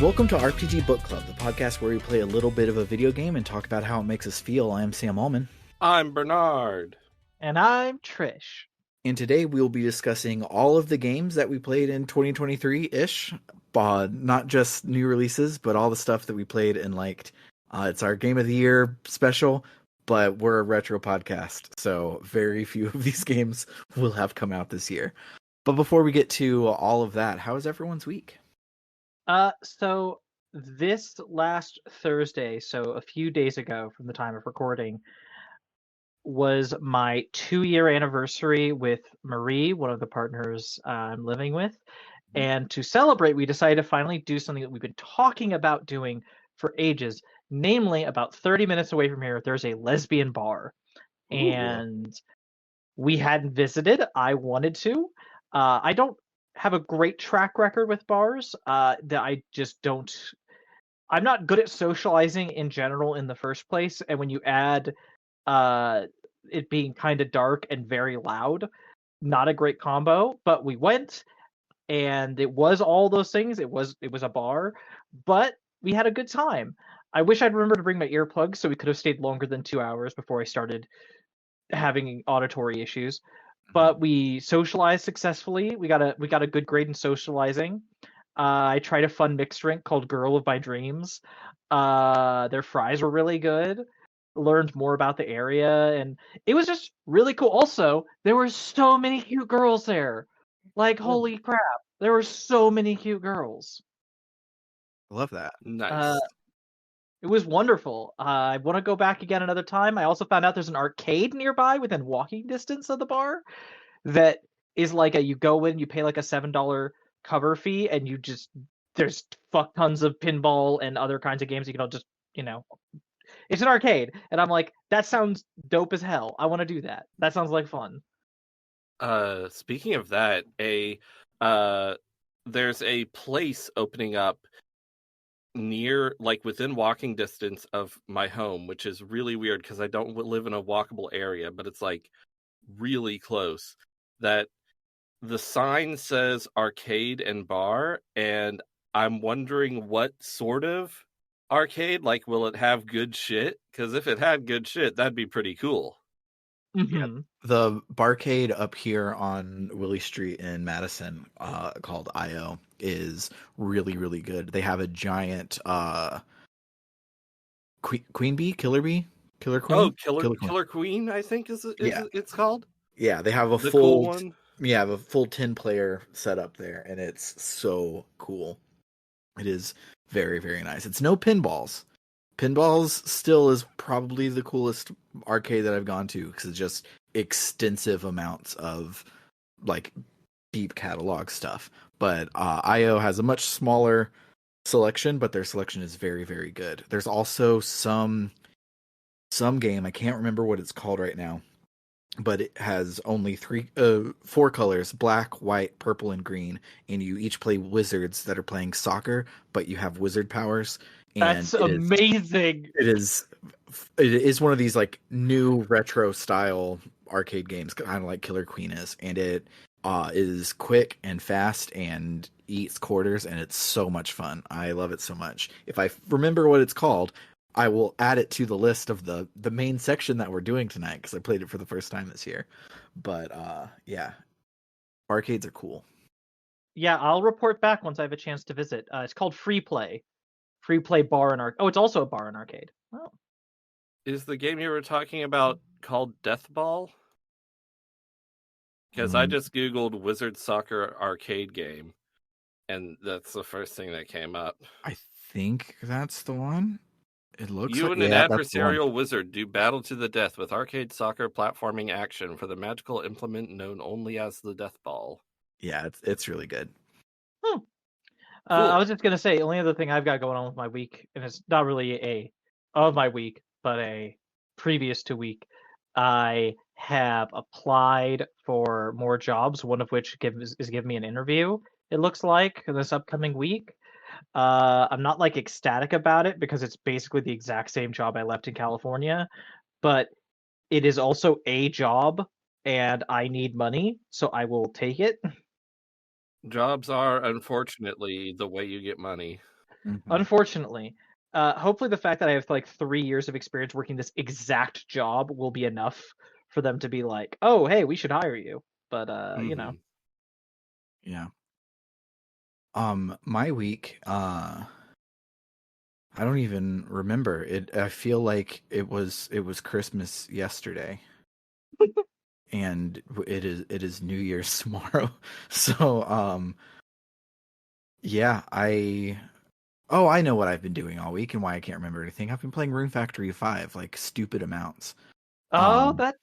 Welcome to RPG Book Club, the podcast where we play a little bit of a video game and talk about how it makes us feel. I am Sam Allman. I'm Bernard. And I'm Trish. And today we will be discussing all of the games that we played in 2023-ish. Not just new releases, but all the stuff that we played and liked. It's our Game of the Year special, but we're a retro podcast, so very few of these games will have come out this year. But before we get to all of that, how is everyone's week? So this last Thursday, so a few days ago from the time of recording, was my 2-year anniversary with Marie, one of the partners I'm living with. And to celebrate, we decided to finally do something that we've been talking about doing for ages. Namely, about 30 minutes away from here, there's a lesbian bar. Ooh. And we hadn't visited. I wanted to. I don't have a great track record with bars. That I just don't. I'm not good at socializing in general in the first place, and when you add it being kind of dark and very loud, not a great combo. But we went, and it was all those things. It was a bar, but we had a good time. I wish I'd remembered to bring my earplugs so we could have stayed longer than 2 hours before I started having auditory issues. But we socialized successfully. We got a good grade in socializing. I tried a fun mixed drink called Girl of My Dreams. Their fries were really good. Learned more about the area, and it was just really cool. Also, there were so many cute girls there. Like, holy crap. There were so many cute girls. I love that. Nice. It was wonderful. I want to go back again another time. I also found out there's an arcade nearby within walking distance of the bar that is like you go in, you pay like a $7 cover fee, and there's fuck tons of pinball and other kinds of games you can all just, it's an arcade. And I'm like, that sounds dope as hell. I want to do that. That sounds like fun. Speaking of that, there's a place opening up near, like within walking distance of my home, which is really weird because I don't live in a walkable area, but it's like really close. That the sign says arcade and bar, and I'm wondering what sort of arcade. Like, will it have good shit? Because if it had good shit, that'd be pretty cool. Mm-hmm. Yeah, the barcade up here on Willie Street in Madison, called IO, is really, really good. They have a giant Queen Bee, Killer Queen. Oh, Killer Queen, I think it's called. Yeah, they have a the full cool one. Yeah, have a full 10-player setup there, and it's so cool. It is very, very nice. It's no pinballs. Pinballs still is probably the coolest arcade that I've gone to because it's just extensive amounts of like deep catalog stuff. But IO has a much smaller selection, but their selection is very, very good. There's also some game, I can't remember what it's called right now, but it has only 4 colors: black, white, purple, and green, and you each play wizards that are playing soccer, but you have wizard powers. And that's amazing. It is one of these like new retro style arcade games, kind of like Killer Queen is, and it is quick and fast and eats quarters, and it's so much fun. I love it so much. If I remember what it's called, I will add it to the list of the main section that we're doing tonight because I played it for the first time this year. But yeah, arcades are cool. Yeah, I'll report back once I have a chance to visit. It's called Free Play bar and arcade. Oh, it's also a bar and arcade. Oh. Is the game you were talking about called Death Ball? Because I just Googled Wizard Soccer arcade game, and that's the first thing that came up. I think that's the one. It looks you like, and an adversarial wizard do battle to the death with arcade soccer platforming action for the magical implement known only as the Death Ball. Yeah, it's really good. Cool. I was just going to say, the only other thing I've got going on with my week, and it's not really of my week, but a previous to week, I have applied for more jobs, one of which is giving me an interview, it looks like, this upcoming week. I'm not like ecstatic about it because it's basically the exact same job I left in California, but it is also a job and I need money, so I will take it. Jobs are, unfortunately, the way you get money. Unfortunately. Hopefully the fact that I have like 3 years of experience working this exact job will be enough for them to be like, oh, hey, we should hire you. But you know. Yeah. My week, I don't even remember it. I feel like it was Christmas yesterday, and it is New Year's tomorrow. So, yeah, I know what I've been doing all week and why I can't remember anything. I've been playing Rune Factory 5 like stupid amounts. Oh, that's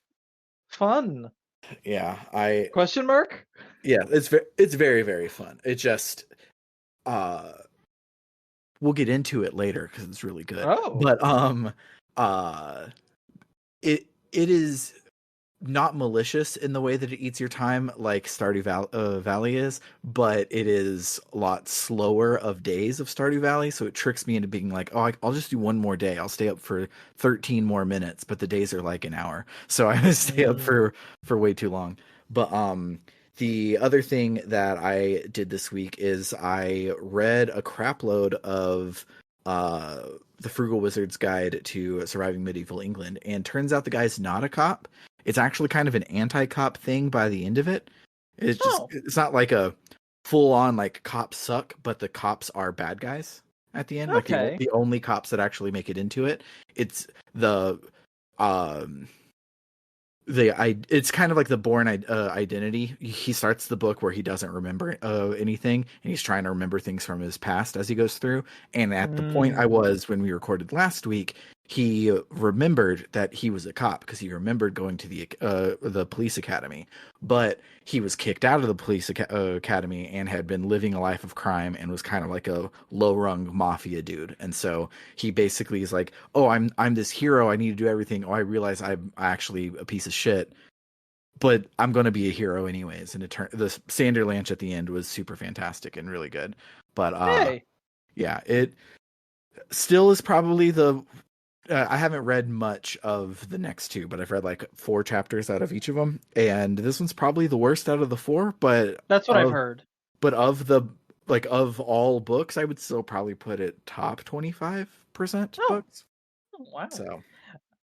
fun. Yeah, I Question mark? yeah, it's very very fun. It just uh we'll get into it later because it's really good. Oh. But uh it is not malicious in the way that it eats your time like Valley is, but it is a lot slower of days of Stardew Valley, so it tricks me into being like, oh, I'll just do one more day. I'll stay up for 13 more minutes, but the days are like an hour, so I stay up for way too long. But the other thing that I did this week is I read a crapload of the Frugal Wizard's Guide to Surviving Medieval England, and turns out the guy's not a cop. It's actually kind of an anti-cop thing by the end of it. It's not like a full-on like cops suck, but the cops are bad guys at the end. Like Okay. the only cops that actually make it into it. It's the um it's kind of like the Bourne Identity. He starts the book where he doesn't remember anything, and he's trying to remember things from his past as he goes through. And at the point I was when we recorded last week, he remembered that he was a cop because he remembered going to the police academy, but he was kicked out of the police academy and had been living a life of crime and was kind of like a low rung mafia dude. And so he basically is like, oh, I'm this hero, I need to do everything. Oh, I realize I'm actually a piece of shit, but I'm going to be a hero anyways. And the Sander Lanch at the end was super fantastic and really good. But Hey. yeah, it still is probably I haven't read much of the next two, but I've read like 4 chapters out of each of them, and this one's probably the worst out of the 4. But That's what I've heard. But of all books, I would still probably put it top 25% books. Oh, wow. So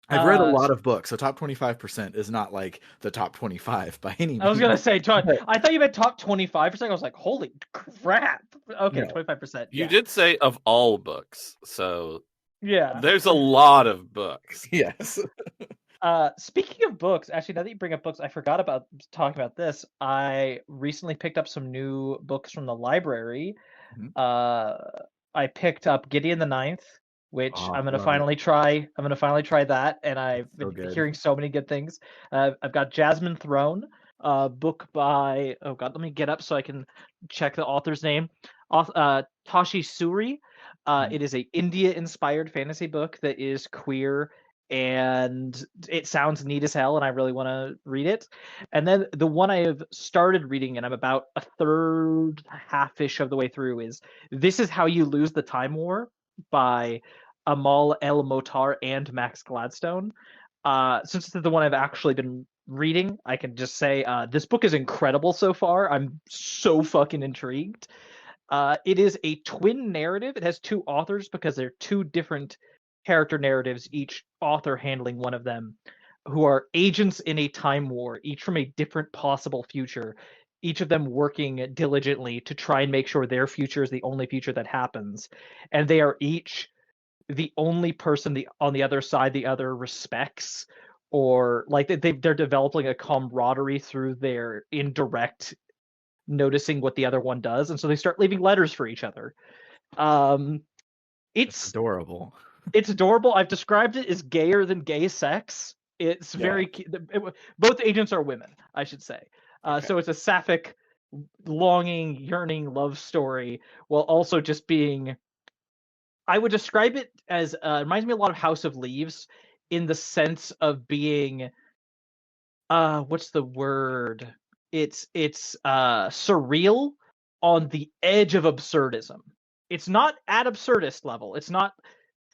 I've read a lot of books, so top 25% is not like the top 25 by any means. I was gonna say, I thought you meant top 25%. I was like, holy crap. Okay, No. 25%. You did say of all books, so yeah, there's a lot of books. Yes. Speaking of books, actually, now that you bring up books, I forgot about talking about this. I recently picked up some new books from the library. I picked up Gideon the Ninth, which I'm gonna finally try. I'm gonna finally try that, and I've been hearing so many good things. I've got Jasmine Throne, book by let me get up so I can check the author's name. Tashi Suri. It is a India-inspired fantasy book that is queer, and it sounds neat as hell, and I really want to read it. And then the one I have started reading, and I'm about a third, half-ish of the way through, is This Is How You Lose the Time War by Amal El Motar and Max Gladstone. Since it's the one I've actually been reading, I can just say this book is incredible so far. I'm so fucking intrigued. It is a twin narrative. It has 2 authors because they're 2 different character narratives, each author handling one of them, who are agents in a time war, each from a different possible future, each of them working diligently to try and make sure their future is the only future that happens. And they are each the only person on the other side the other respects, or like they're developing a camaraderie through their indirect noticing what the other one does, and so they start leaving letters for each other. It's adorable. It's adorable. I've described it as gayer than gay sex. It's very both agents are women, I should say. So it's a sapphic, longing, yearning love story, while also just being. I would describe it as it reminds me a lot of House of Leaves, in the sense of being. What's the word? It's surreal on the edge of absurdism. It's not at absurdist level. It's not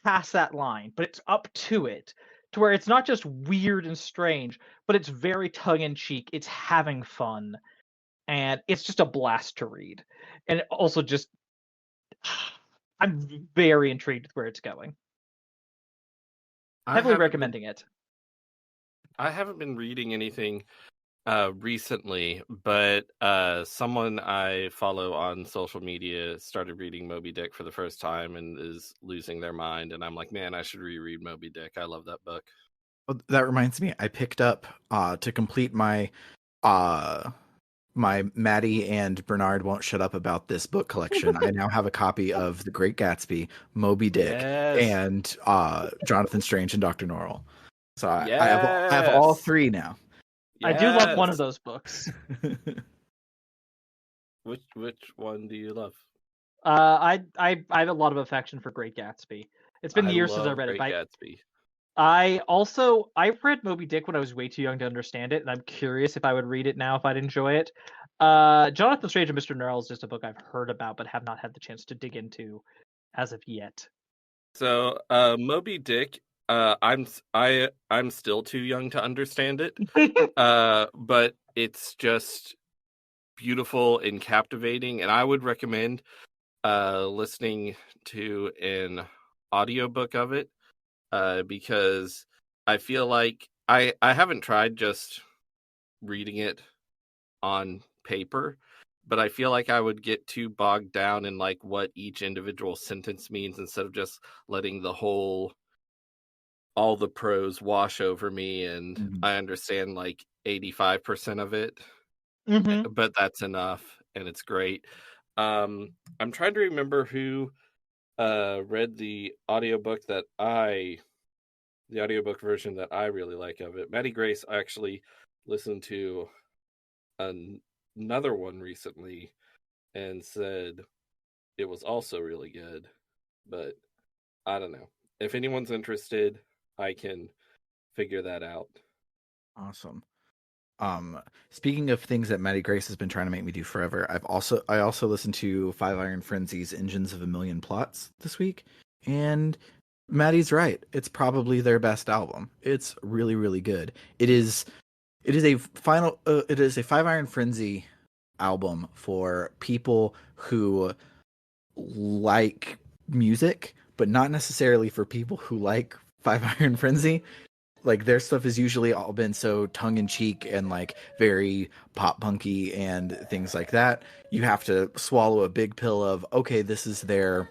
past that line, but it's up to it, to where it's not just weird and strange, but it's very tongue-in-cheek. It's having fun, and it's just a blast to read. And it also just I'm very intrigued with where it's going. Heavily recommending it. I haven't been reading anything recently, but someone I follow on social media started reading Moby Dick for the first time and is losing their mind. And I'm like, man, I should reread Moby Dick. I love that book. Oh, that reminds me, I picked up to complete my Maddie and Bernard Won't Shut Up About This book collection. I now have a copy of The Great Gatsby, Moby Dick, Yes. and Jonathan Strange and Dr. Norrell. So I have all Yes. three now. I do love one of those books. Which one do you love? I have a lot of affection for Great Gatsby. It's been years since I read Great it. Gatsby. I read Moby Dick when I was way too young to understand it, and I'm curious if I would read it now if I'd enjoy it. Jonathan Strange and Mr. Norrell is just a book I've heard about but have not had the chance to dig into as of yet. So Moby Dick, I'm still too young to understand it, but it's just beautiful and captivating, and I would recommend listening to an audiobook of it because I feel like I haven't tried just reading it on paper, but I feel like I would get too bogged down in like what each individual sentence means instead of just letting all the prose wash over me, and I understand like 85% of it, but that's enough and it's great. I'm trying to remember who read the audiobook version that I really like of it. Maddie Grace actually listened to another one recently and said it was also really good, but I don't know. If anyone's interested, I can figure that out. Awesome. Speaking of things that Maddie Grace has been trying to make me do forever, I also listened to Five Iron Frenzy's Engines of a Million Plots this week, and Maddie's right. It's probably their best album. It's really, really good. It is a Five Iron Frenzy album for people who like music, but not necessarily for people who like Five Iron Frenzy. Like their stuff has usually all been so tongue in cheek and like very pop punky and things like that. You have to swallow a big pill of, okay, this is their,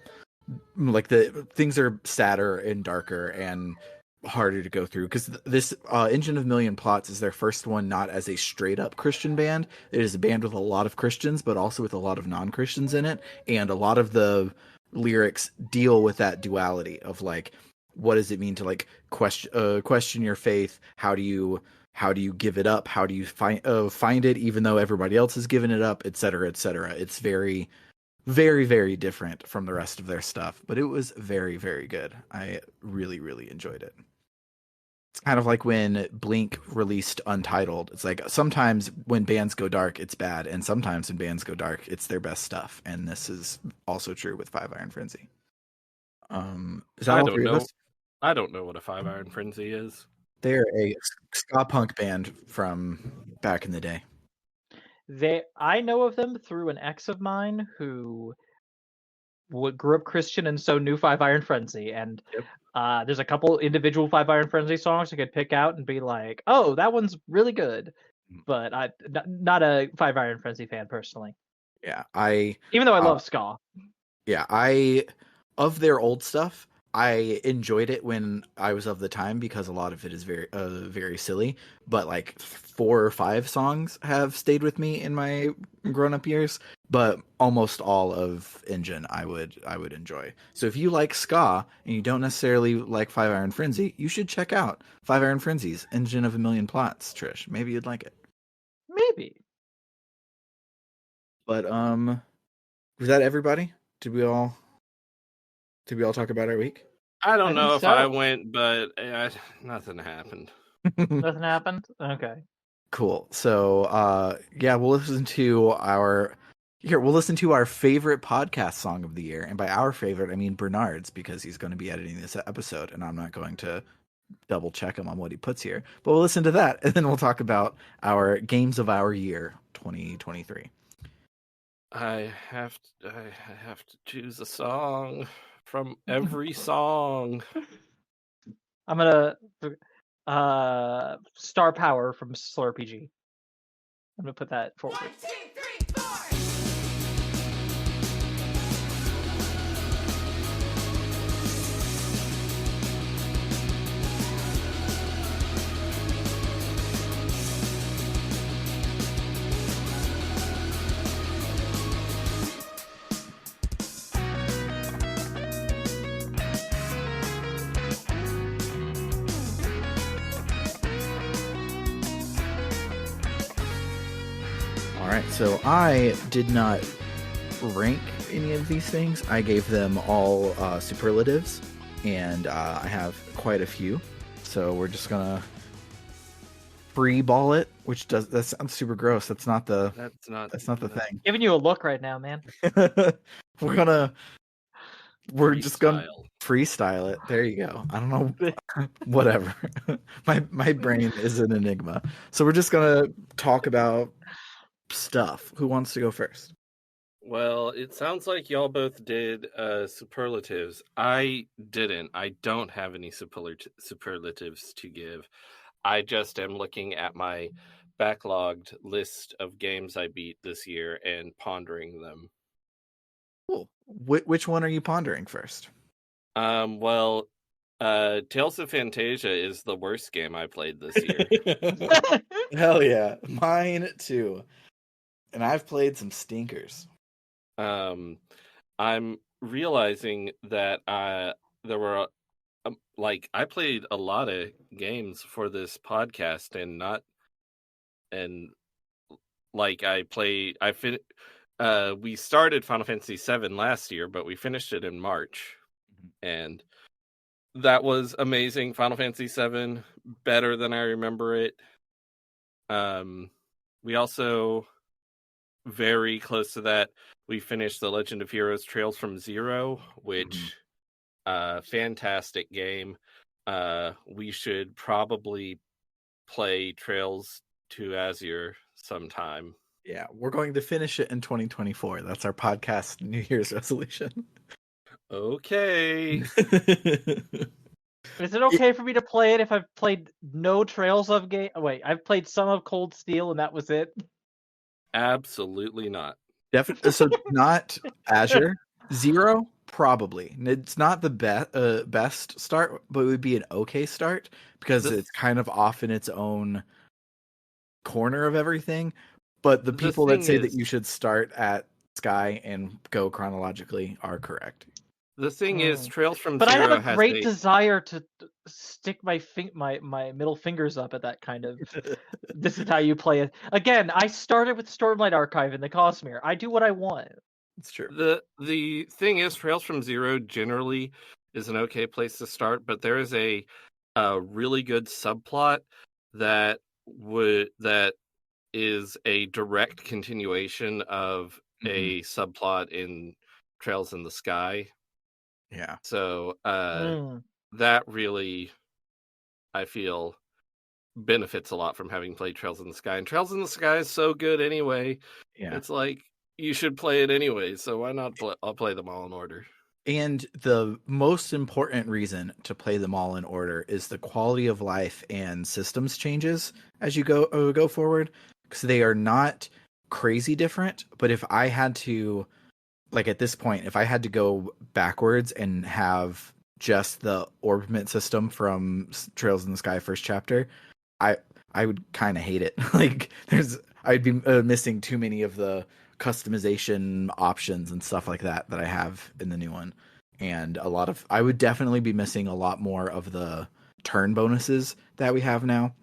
like, the things are sadder and darker and harder to go through, because this Engine of Million Plots is their first one not as a straight up Christian band. It is a band with a lot of Christians but also with a lot of non-Christians in it, and a lot of the lyrics deal with that duality of like, what does it mean to like question your faith? How do you give it up? How do you find it even though everybody else has given it up, etc., etc.? It's very, very, very different from the rest of their stuff, but it was very, very good. I really, really enjoyed it. It's kind of like when Blink released Untitled. It's like sometimes when bands go dark, it's bad, and sometimes when bands go dark, it's their best stuff. And this is also true with Five Iron Frenzy. Is that I all don't three of know. us? I don't know what a Five Iron Frenzy is. They're a ska punk band from back in the day. I know of them through an ex of mine who grew up Christian and so knew Five Iron Frenzy, and there's a couple individual Five Iron Frenzy songs I could pick out and be like, oh, that one's really good. But I'm not a Five Iron Frenzy fan personally. Yeah, even though I love ska. Yeah, of their old stuff, I enjoyed it when I was of the time because a lot of it is very very silly, but like 4 or 5 songs have stayed with me in my grown-up years, but almost all of Engine I would enjoy. So if you like ska and you don't necessarily like Five Iron Frenzy, you should check out Five Iron Frenzy's Engine of a Million Plots, Trish. Maybe you'd like it. Maybe. But was that everybody? Did we all talk about our week? I don't know if I so. went, but nothing happened. Nothing happened? Okay. Cool. So yeah, we'll listen to our favorite podcast song of the year. And by our favorite, I mean Bernard's, because he's going to be editing this episode and I'm not going to double check him on what he puts here. But we'll listen to that and then we'll talk about our games of our year 2023. I have to choose a song from every song. I'm gonna Star Power from Slow RPG. I'm gonna put that forward. 1, 2, 3, 4. All right, so I did not rank any of these things. I gave them all superlatives, and I have quite a few. So we're just gonna free ball it, which that sounds super gross. That's not the That's not thing. Giving you a look right now, man. We're just gonna freestyle. freestyle it. There you go. I don't know. Whatever. my brain is an enigma. So we're just gonna talk about stuff. Who wants to go first? Well, it sounds like y'all both did superlatives. I didn't. I don't have any superlatives to give. I just am looking at my backlogged list of games I beat this year and pondering them. Cool. Which one are you pondering first? Well, Tales of Fantasia is the worst game I played this year. Hell yeah. Mine too. And I've played some stinkers. I'm realizing that there were I played a lot of games for this podcast and we started Final Fantasy VII last year, but we finished it in March, and that was amazing. Final Fantasy VII, better than I remember it. We also, very close to that, we finished The Legend of Heroes Trails from Zero, which fantastic game. We should probably play Trails to Azure sometime. Yeah, we're going to finish it in 2024. That's our podcast New Year's resolution. Okay. Is it okay for me to play it if I've played no Trails of game? Oh, wait, I've played some of Cold Steel and that was it. Absolutely not. Definitely. So not Azure. Zero, probably. It's not the best start, but it would be an okay start because it's kind of off in its own corner of everything. But the people that say that you should start at Sky and go chronologically are correct. The thing is, Trails from But Zero I have a great desire to stick my middle fingers up at that kind of. This is how you play it. Again, I started with Stormlight Archive and the Cosmere. I do what I want. It's true. The thing is, Trails from Zero generally is an okay place to start, but there is a really good subplot that is a direct continuation of a subplot in Trails in the Sky. Yeah. So that really, I feel, benefits a lot from having played Trails in the Sky. And Trails in the Sky is so good anyway. Yeah. It's like, you should play it anyway, so why not I'll play them all in order. And the most important reason to play them all in order is the quality of life and systems changes as you go forward, because they are not crazy different. But if I had to, like at this point, if I had to go backwards and have just the orbment system from Trails in the Sky first chapter, I would kind of hate it. Like I'd be missing too many of the customization options and stuff like that I have in the new one. And I would definitely be missing a lot more of the turn bonuses that we have now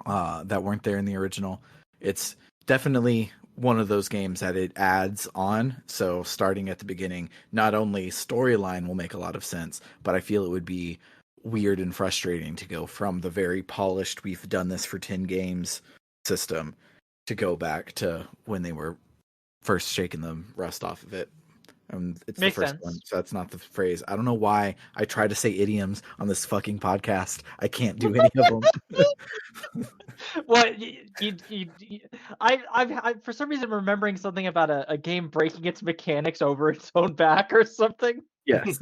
that weren't there in the original. It's definitely one of those games that it adds on. So starting at the beginning, not only storyline will make a lot of sense, but I feel it would be weird and frustrating to go from the very polished, we've done this for 10 games system to go back to when they were first shaking the rust off of it. It's Makes the first sense. one, so that's not the phrase. I don't know why I try to say idioms on this fucking podcast. I can't do any of them. Well, I for some reason remembering something about a game breaking its mechanics over its own back or something. Yes.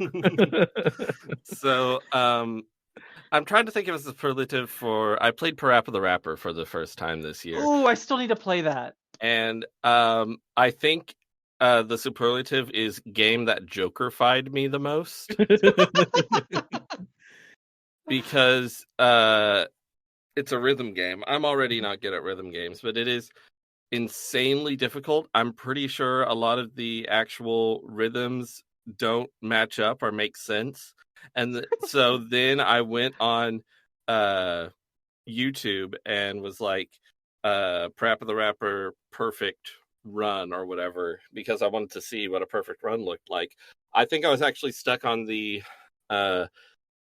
So, I'm trying to think of a superlative for. I played Parappa the Rapper for the first time this year, Ooh, I still need to play that. and I think the superlative is game that Joker-fied me the most because it's a rhythm game. I'm already not good at rhythm games, but it is insanely difficult. I'm pretty sure a lot of the actual rhythms don't match up or make sense. And so then I went on YouTube and was like, Parappa the Rapper perfect run or whatever, because I wanted to see what a perfect run looked like. I think I was actually stuck on the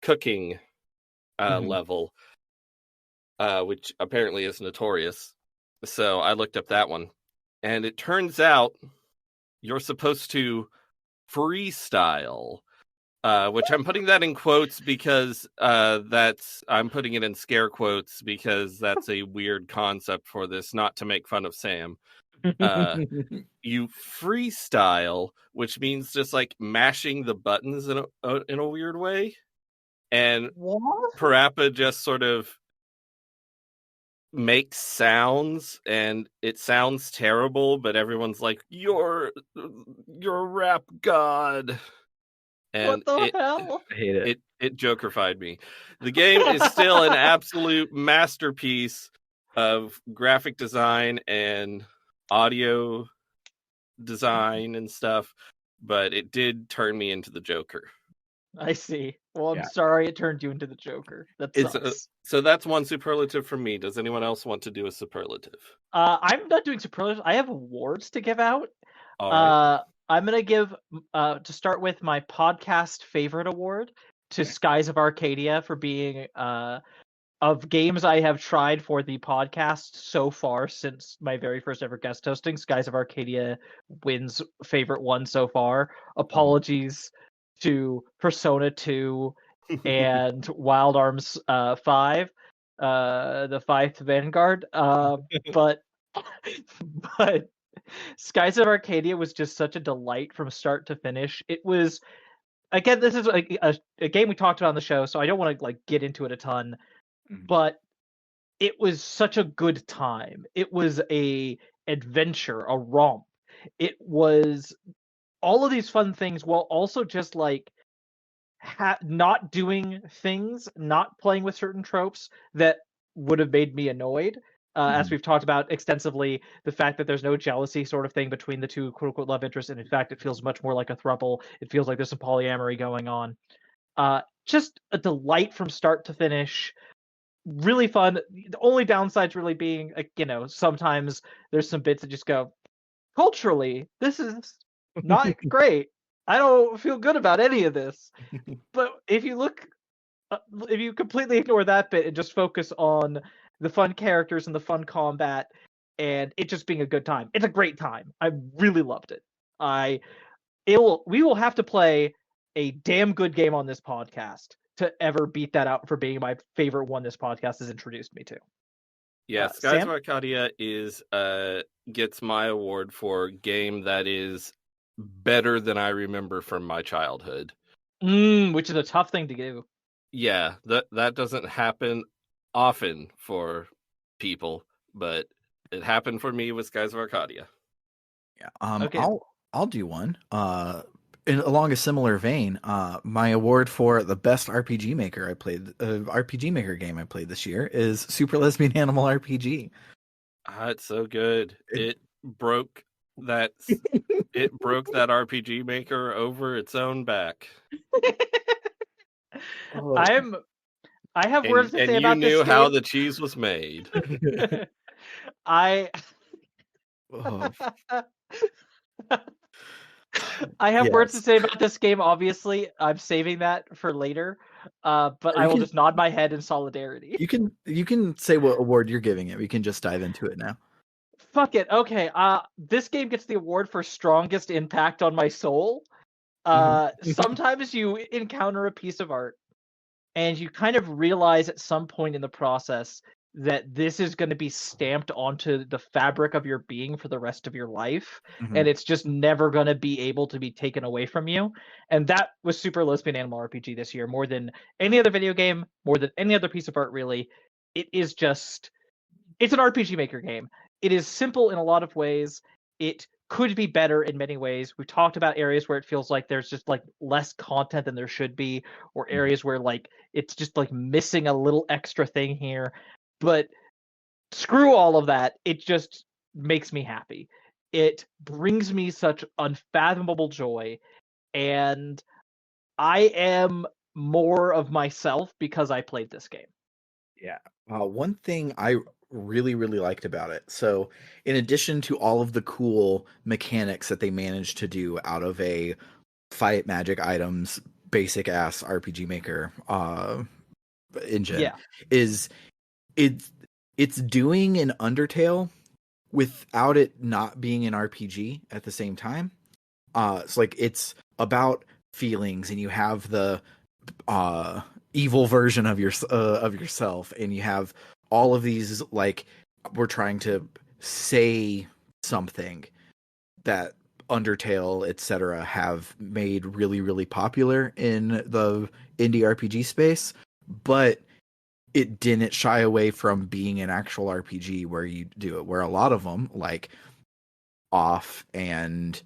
cooking level, which apparently is notorious. So I looked up that one. And it turns out you're supposed to freestyle, which I'm putting that in quotes because I'm putting it in scare quotes because that's a weird concept for this, not to make fun of Sam. You freestyle, which means just like mashing the buttons in a weird way. And What? Parappa just sort of makes sounds, and it sounds terrible, but everyone's like, you're a rap god. And What the hell? I hate it. it Joker-fied me. The game is still an absolute masterpiece of graphic design and audio design and stuff, but it did turn me into the Joker. I see. Well, I'm Yeah. sorry it turned you into the Joker. That sucks. So that's one superlative from me. Does anyone else want to do a superlative? I'm not doing superlatives. I have awards to give out. All right. I'm gonna give to start with my podcast favorite award to Skies of Arcadia for being of games I have tried for the podcast so far since my very first ever guest hosting. Skies of Arcadia wins favorite one so far. Apologies to Persona 2 and Wild Arms 5, the 5th Vanguard. But but Skies of Arcadia was just such a delight from start to finish. It was, again, this is a game we talked about on the show, so I don't want to like get into it a ton, but it was such a good time. It was a adventure, a romp. It was all of these fun things while also just like not doing things, not playing with certain tropes that would have made me annoyed. As we've talked about extensively, the fact that there's no jealousy sort of thing between the two quote unquote love interests, and in fact, it feels much more like a throuple. It feels like there's some polyamory going on. Just a delight from start to finish. Really fun. The only downsides really being, sometimes there's some bits that just go, culturally, this is not great. I don't feel good about any of this. But if you completely ignore that bit and just focus on the fun characters and the fun combat and it just being a good time, it's a great time. I really loved it. We will have to play a damn good game on this podcast to ever beat that out for being my favorite one this podcast has introduced me to. Yeah, Skies Sam? of Arcadia is gets my award for game that is better than I remember from my childhood. Which is a tough thing to do. Yeah, that doesn't happen often for people, but it happened for me with Skies of Arcadia. Yeah. Okay. I'll do one. Along a similar vein, my award for the best RPG maker I played, RPG maker game I played this year is Super Lesbian Animal RPG. It's so good. It broke that RPG maker over its own back. I have words to say about this you knew game. how the cheese was made. I Oh, I have words to yes. say about this game. Obviously, I'm saving that for later. But You I will can- just nod my head in solidarity. You can say what award you're giving it. We can just dive into it now. Fuck it. Okay. This game gets the award for strongest impact on my soul. Sometimes you encounter a piece of art and you kind of realize at some point in the process that this is going to be stamped onto the fabric of your being for the rest of your life, and it's just never going to be able to be taken away from you. And that was Super Lesbian Animal RPG this year, more than any other video game, more than any other piece of art, really. It is just, it's an RPG Maker game. It is simple in a lot of ways. It could be better in many ways. We've talked about areas where it feels like there's just like less content than there should be, or areas where like it's just like missing a little extra thing here. But screw all of that. It just makes me happy. It brings me such unfathomable joy, and I am more of myself because I played this game. Yeah. One thing I really, really liked about it. So, in addition to all of the cool mechanics that they managed to do out of a fight magic items basic ass RPG Maker engine, Yeah. is it's doing an Undertale without it not being an RPG at the same time. It's like it's about feelings, and you have the evil version of yourself, and you have all of these, like, we're trying to say something that Undertale, etc., have made really, really popular in the indie RPG space, but it didn't shy away from being an actual RPG where you do it. Where a lot of them, like Off and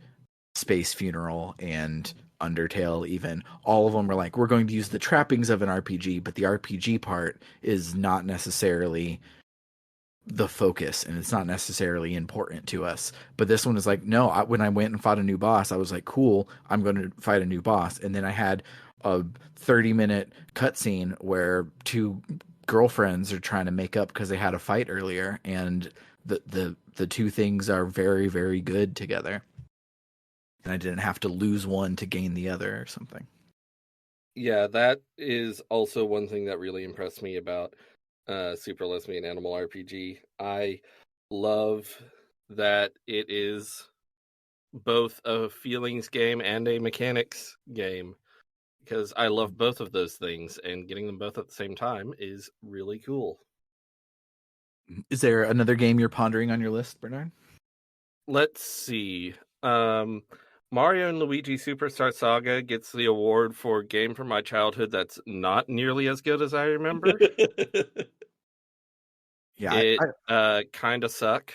Space Funeral and Undertale, even, all of them are like, we're going to use the trappings of an RPG, but the RPG part is not necessarily the focus, and it's not necessarily important to us. But this one is like, no, when I went and fought a new boss, I was like, cool, I'm going to fight a new boss. And then I had a 30-minute cutscene where two girlfriends are trying to make up because they had a fight earlier, and the two things are very, very good together. And I didn't have to lose one to gain the other or something. Yeah, that is also one thing that really impressed me about Super Lesbian Animal RPG. I love that it is both a feelings game and a mechanics game, because I love both of those things, and getting them both at the same time is really cool. Is there another game you're pondering on your list, Bernard? Let's see. Mario and Luigi Superstar Saga gets the award for game from my childhood that's not nearly as good as I remember. Yeah, It kind of suck.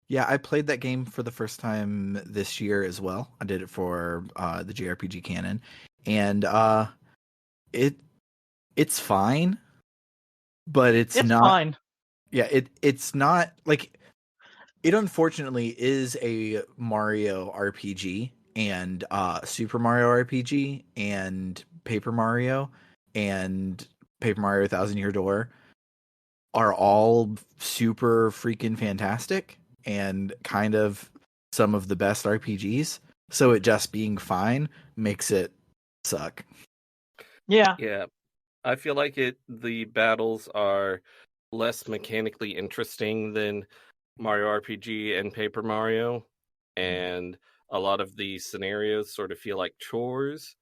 yeah, I played that game for the first time this year as well. I did it for the JRPG canon, and it's fine, but it's not fine. Yeah, it's not like, it unfortunately is a Mario RPG, and Super Mario RPG and Paper Mario 1,000 Year Door are all super freaking fantastic and kind of some of the best RPGs. So it just being fine makes it suck. Yeah. Yeah. I feel like the battles are less mechanically interesting than Mario RPG and Paper Mario, and a lot of the scenarios sort of feel like chores,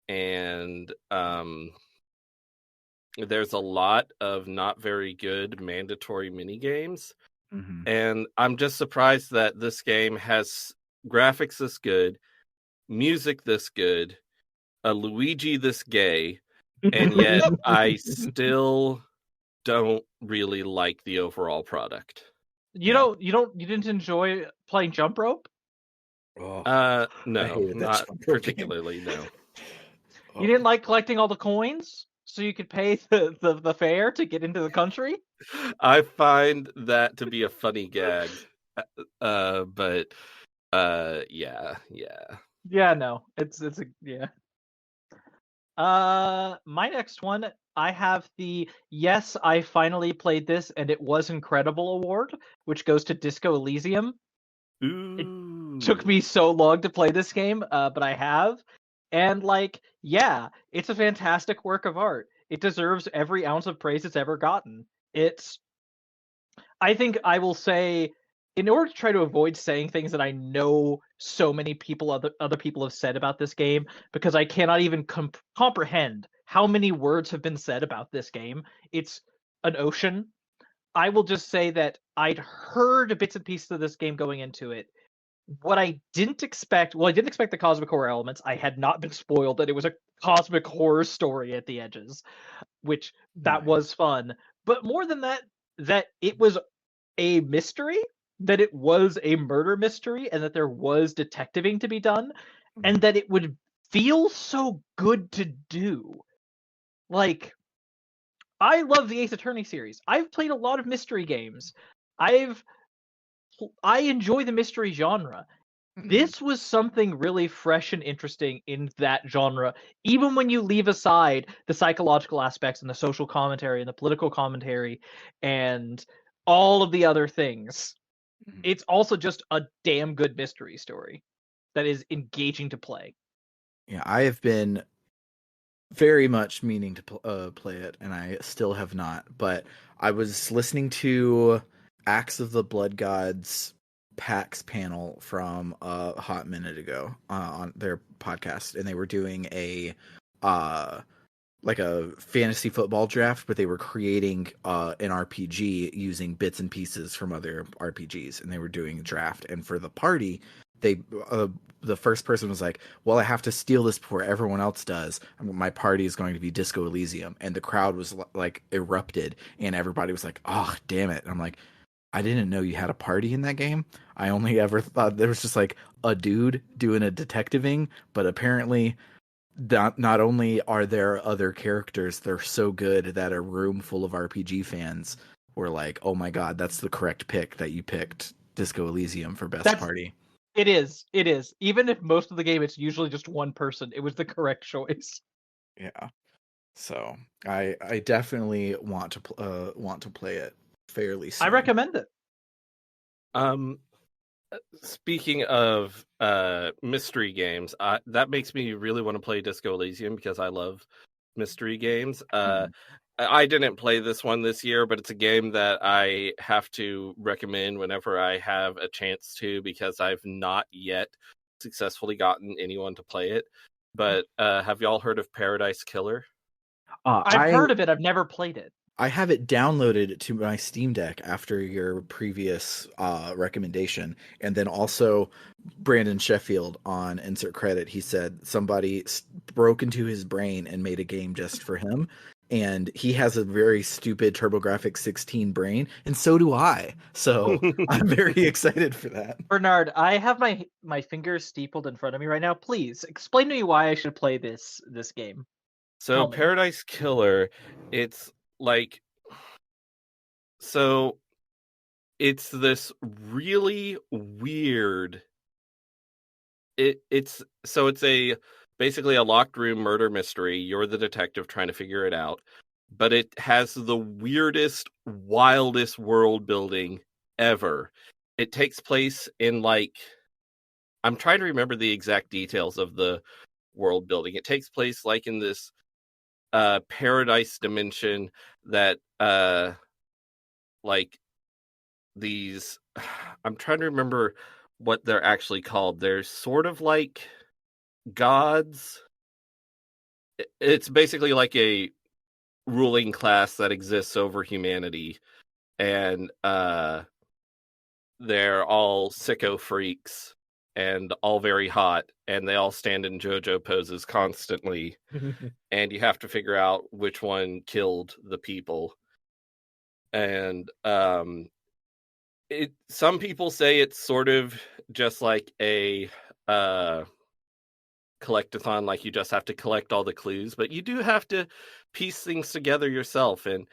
and there's a lot of not very good mandatory mini games. Mm-hmm. And I'm just surprised that this game has graphics this good, music this good, a Luigi this gay, and yet I still don't really like the overall product. You didn't enjoy playing jump rope? Oh, I No, hated that not jump rope game. particularly, no. You didn't like collecting all the coins so you could pay the fare to get into the country? I find that to be a funny gag. But yeah. Yeah, no. It's a yeah. My next one, I have the yes, I finally played this and it was incredible award, which goes to Disco Elysium. Ooh. Took me so long to play this game, but I have. And like, yeah, it's a fantastic work of art. It deserves every ounce of praise it's ever gotten. I think I will say in order to try to avoid saying things that I know so many people, other people have said about this game, because I cannot even comprehend how many words have been said about this game. It's an ocean. I will just say that I'd heard bits and pieces of this game going into it. What I didn't expect, well, I didn't expect the cosmic horror elements. I had not been spoiled that it was a cosmic horror story at the edges, which that Nice. was fun. But more than that, that it was a mystery, that it was a murder mystery, and that there was detectiving to be done, and that it would feel so good to do. Like, I love the Ace Attorney series. I've played a lot of mystery games. I enjoy the mystery genre. This was something really fresh and interesting in that genre, even when you leave aside the psychological aspects and the social commentary and the political commentary and all of the other things. It's also just a damn good mystery story that is engaging to play. Yeah, I have been very much meaning to play it, and I still have not. But I was listening to Acts of the Blood Gods PAX panel from a hot minute ago on their podcast, and they were doing a like a fantasy football draft, but they were creating an RPG using bits and pieces from other RPGs, and they were doing a draft. And for the party, they the first person was like, "Well, I have to steal this before everyone else does. My party is going to be Disco Elysium," and the crowd was like erupted, and everybody was like, "Oh, damn it!" And I'm like, I didn't know you had a party in that game. I only ever thought there was just like a dude doing a detectiving, but apparently not only are there other characters, they're so good that a room full of RPG fans were like, "Oh my god, that's the correct pick that you picked Disco Elysium for best party." It is. It is. Even if most of the game it's usually just one person, it was the correct choice. Yeah. So I definitely want to play it fairly soon. I recommend it. Speaking of mystery games, that makes me really want to play Disco Elysium because I love mystery games. I didn't play this one this year, but it's a game that I have to recommend whenever I have a chance to, because I've not yet successfully gotten anyone to play it. But have y'all heard of Paradise Killer? I've heard of it. I've never played it. I have it downloaded to my Steam Deck after your previous recommendation. And then also Brandon Sheffield on Insert Credit, he said somebody broke into his brain and made a game just for him. And he has a very stupid TurboGrafx 16 brain, and so do I. So I'm very excited for that. Bernard, I have my fingers steepled in front of me right now. Please explain to me why I should play this game. So Paradise Killer, it's like, so it's this really weird, it's a basically a locked room murder mystery. You're the detective trying to figure it out, but it has the weirdest, wildest world building ever. It takes place in, like, I'm trying to remember the exact details of the world building. It takes place like in this paradise dimension that like these I'm trying to remember what they're actually called. They're sort of like gods. It's basically like a ruling class that exists over humanity, and they're all sicko freaks and all very hot, and they all stand in JoJo poses constantly. And you have to figure out which one killed the people. And some people say it's sort of just like a collectathon, like you just have to collect all the clues, but you do have to piece things together yourself and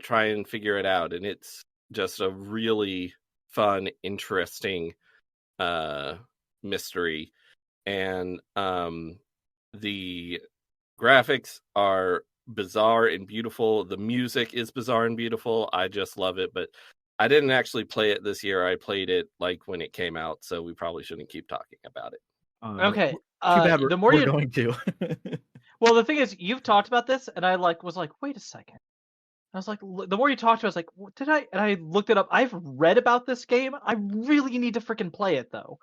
try and figure it out. And it's just a really fun, interesting mystery. And the graphics are bizarre and beautiful. The music is bizarre and beautiful. I just love it. But I didn't actually play it this year. I played it like when it came out, so we probably shouldn't keep talking about it. Okay. Too bad the more we're you going to. Well, the thing is, you've talked about this, and I was like, wait a second. I was like, the more you talked to me, I was like, what did I? And I looked it up. I've read about this game. I really need to freaking play it though,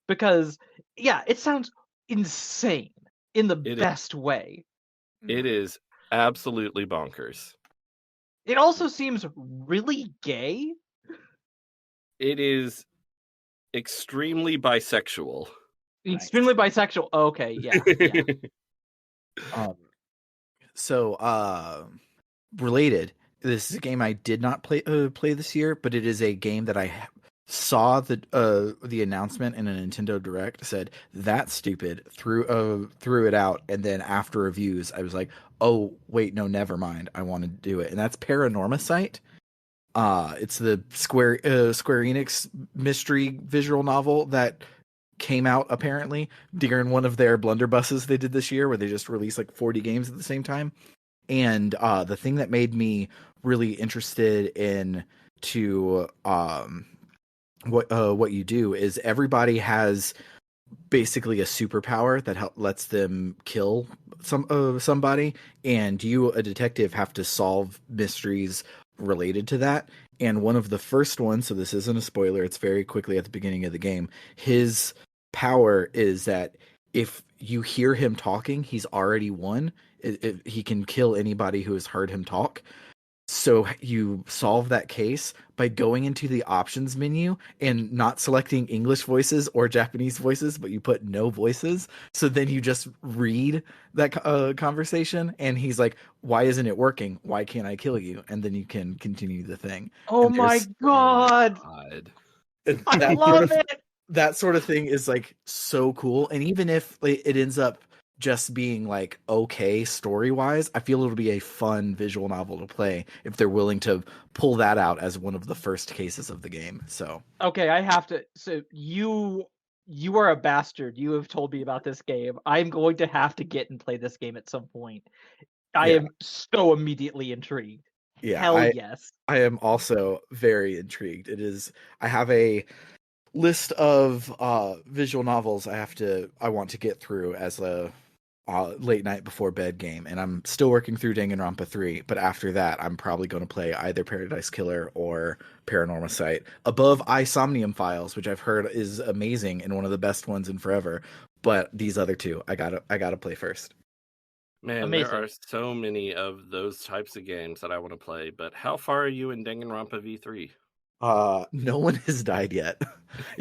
because yeah, it sounds insane in the It is, best way. it is absolutely bonkers. It also seems really gay. It is extremely bisexual. Extremely bisexual. Okay, yeah, yeah. Um, so related. This is a game I did not play this year, but it is a game that I saw the announcement in a Nintendo Direct, said that's stupid, threw it out, and then after reviews, I was like, oh wait, no, never mind, I want to do it, and that's Paranormasight. It's the Square Enix mystery visual novel that came out apparently during one of their blunderbusses they did this year, where they just released like 40 games at the same time. And the thing that made me really interested in to what you do is everybody has basically a superpower that lets them kill somebody, and you, a detective, have to solve mysteries related to that. And one of the first ones, so this isn't a spoiler, it's very quickly at the beginning of the game. His power is that if you hear him talking, he's already won. He can kill anybody who has heard him talk. So you solve that case by going into the options menu and not selecting English voices or Japanese voices, but you put no voices. So then you just read that conversation, and he's like, "Why isn't it working? Why can't I kill you?" And then you can continue the thing. Oh And my there's god, God. I that love it. that sort of thing is like so cool. And even if it ends up just being like okay story wise, I feel it'll be a fun visual novel to play if they're willing to pull that out as one of the first cases of the game. So Okay, I have to. So you are a bastard. You have told me about this game. I'm going to have to get and play this game at some point. I yeah, am so immediately intrigued. yeah, Hell yes. I am also very intrigued. It is, I have a list of visual novels I want to get through as a late night before bed game, and I'm still working through Danganronpa 3, but after that I'm probably going to play either Paradise Killer or Paranormasight above Isomnium Files, which I've heard is amazing and one of the best ones in forever. But these other two I gotta play first. Man, there Amazing. are so many of those types of games that I want to play, but how far are you in Danganronpa V3? No one has died yet.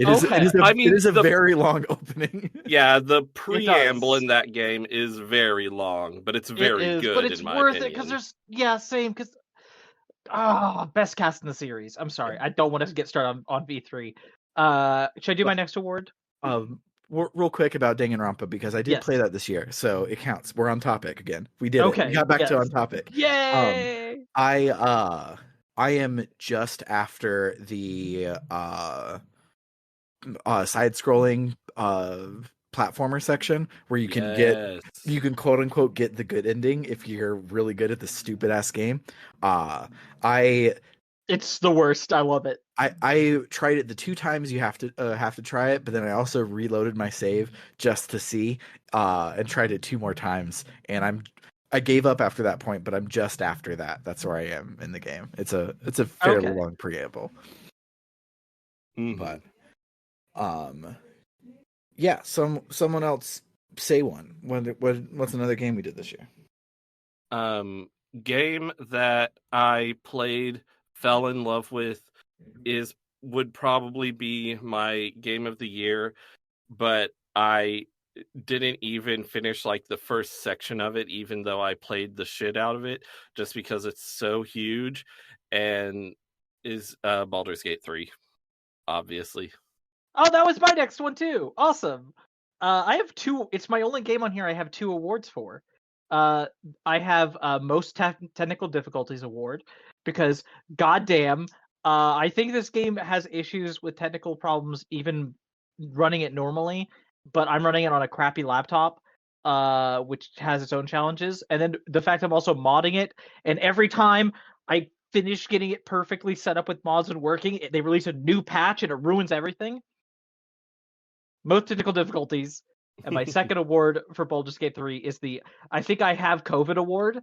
Okay. I mean, it is a the very long opening. Yeah, the It preamble does. in that game is very long, but it's It very is, good but it's in my worth it opinion. because there's same because best cast in the series. I'm sorry, I don't want to get started on V3. Should I do my next award? Real quick about Danganronpa, because I did play Yes. that this year, so it counts. We're on topic again. We did it. We Okay. got back to Yes. on topic. Yay! I am just after the side scrolling platformer section where you Yes. quote unquote get the good ending if you're really good at the stupid ass game. I It's the worst. I love it. I tried it the 2 times you have to try it, but then I also reloaded my save just to see, and tried it 2 more times, and I gave up after that point, but I'm just after that. That's where I am in the game. It's a fairly Okay. long preamble, Mhm. but yeah. Someone else say one. What's another game we did this year? Game that I played, fell in love with, would probably be my game of the year, but I didn't even finish like the first section of it, even though I played the shit out of it, just because it's so huge, and is Baldur's Gate 3, obviously. Oh, that was my next one too. Awesome. I have two. It's my only game on here I have 2 awards for. I have most technical difficulties award because goddamn, I think this game has issues with technical problems even running it normally, but I'm running it on a crappy laptop, which has its own challenges. And then the fact I'm also modding it, and every time I finish getting it perfectly set up with mods and working, they release a new patch and it ruins everything. Most technical difficulties. And my second award for Baldur's Gate 3 is the I think I have COVID award.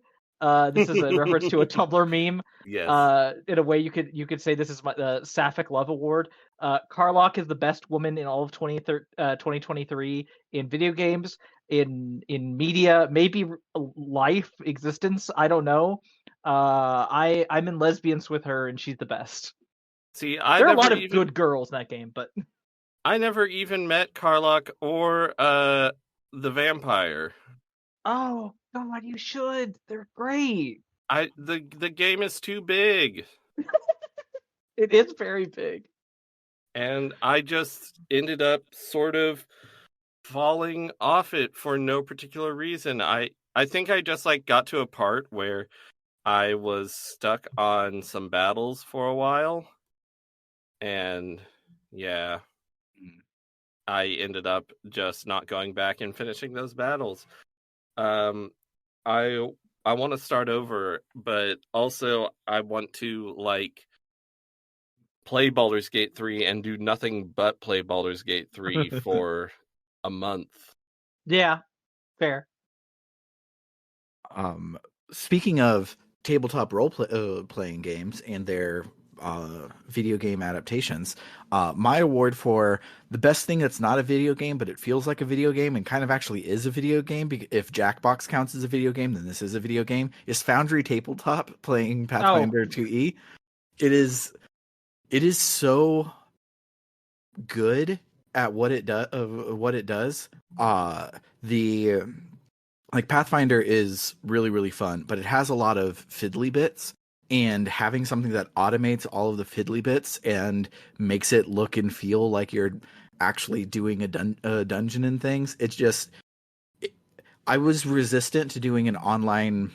This is a reference to a Tumblr meme. Yes. In a way, you could say this is the Sapphic Love Award. Carlock is the best woman in all of 2023 in video games, in media, maybe life, existence. I don't know. I'm in lesbians with her, and she's the best. See, There are a lot of good girls in that game, but I never even met Carlock or the vampire. oh God, you should. They're great. The game is too big. It is very big. And I just ended up sort of falling off it for no particular reason. I think I just like got to a part where I was stuck on some battles for a while. And yeah, I ended up just not going back and finishing those battles. I want to start over, but also I want to like play Baldur's Gate 3 and do nothing but play Baldur's Gate 3 for a month. Yeah, fair. Speaking of tabletop playing games and their video game adaptations, my award for the best thing that's not a video game but it feels like a video game and kind of actually is a video game, if Jackbox counts as a video game, then this is a video game, is Foundry Tabletop playing Pathfinder 2E. It is so good at what it does. The like Pathfinder is really, really fun, but it has a lot of fiddly bits, and having something that automates all of the fiddly bits and makes it look and feel like you're actually doing a dungeon and things. It's just, I was resistant to doing an online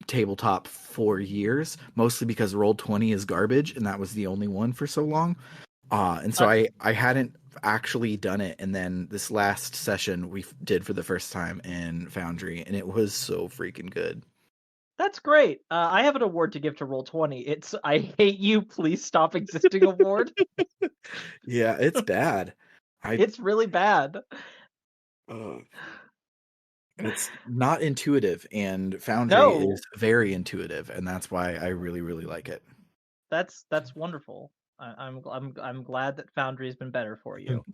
tabletop for years, mostly because Roll20 is garbage, and that was the only one for so long. And so I hadn't actually done it, and then this last session we did for the first time in Foundry, and it was so freaking good. That's great. I have an award to give to Roll20. It's I Hate You, Please Stop Existing award. Yeah, it's bad. It's really bad. It's not intuitive, and Foundry No. is very intuitive, and that's why I really, really like it. That's wonderful. I'm glad that Foundry has been better for you.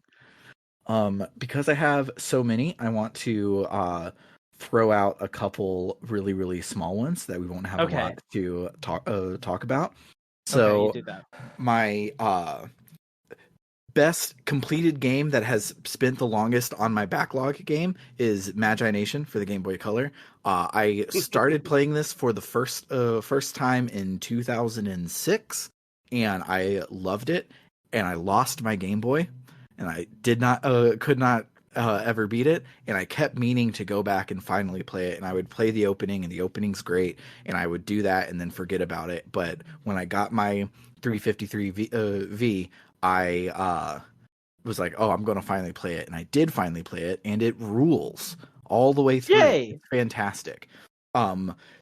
Because I have so many, I want to throw out a couple really, really small ones that we won't have a lot to talk about. So you do that. My best completed game that has spent the longest on my backlog game is Magi Nation for the Game Boy Color. I started playing this for the first time in 2006, and I loved it. And I lost my Game Boy, and I could not ever beat it. And I kept meaning to go back and finally play it. And I would play the opening, and the opening's great, and I would do that and then forget about it. But when I got my 353 V, I was like, oh, I'm going to finally play it. And I did finally play it, and it rules all the way through. Yay! It's fantastic.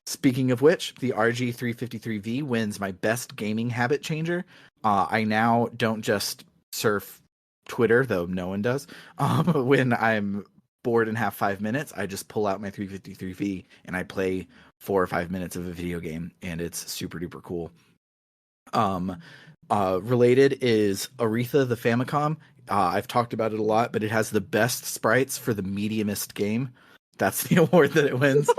Speaking of which, the RG353V wins my best gaming habit changer. I now don't just surf Twitter, though no one does. When I'm bored and have 5 minutes, I just pull out my 353V and I play 4 or 5 minutes of a video game, and it's super duper cool. Related is Aretha the Famicom. I've talked about it a lot, but it has the best sprites for the mediumist game. That's the award that it wins.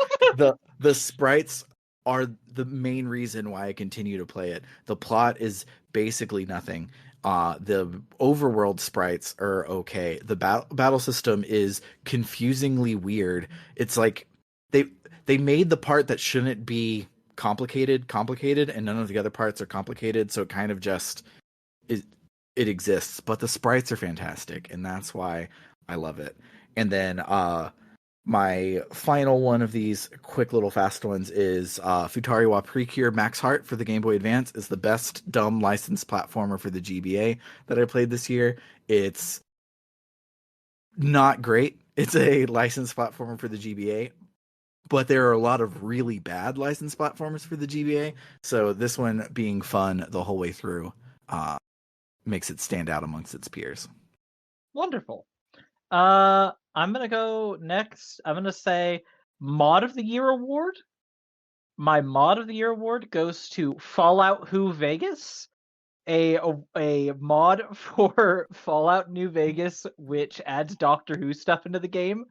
The sprites are the main reason why I continue to play it. The plot is basically nothing. The overworld sprites are okay. The battle system is confusingly weird. It's like they made the part that shouldn't be complicated, and none of the other parts are complicated, so it kind of just it exists. But the sprites are fantastic, and that's why I love it. And then my final one of these quick little fast ones is Futariwa Precure Max Heart for the Game Boy Advance is the best dumb licensed platformer for the GBA that I played this year. It's not great. It's a licensed platformer for the GBA, but there are a lot of really bad licensed platformers for the GBA. So this one being fun the whole way through makes it stand out amongst its peers. Wonderful. I'm gonna go next. I'm gonna say Mod of the Year award. my mod of the year award goes to Fallout Who Vegas, a mod for Fallout New Vegas, which adds Doctor Who stuff into the game.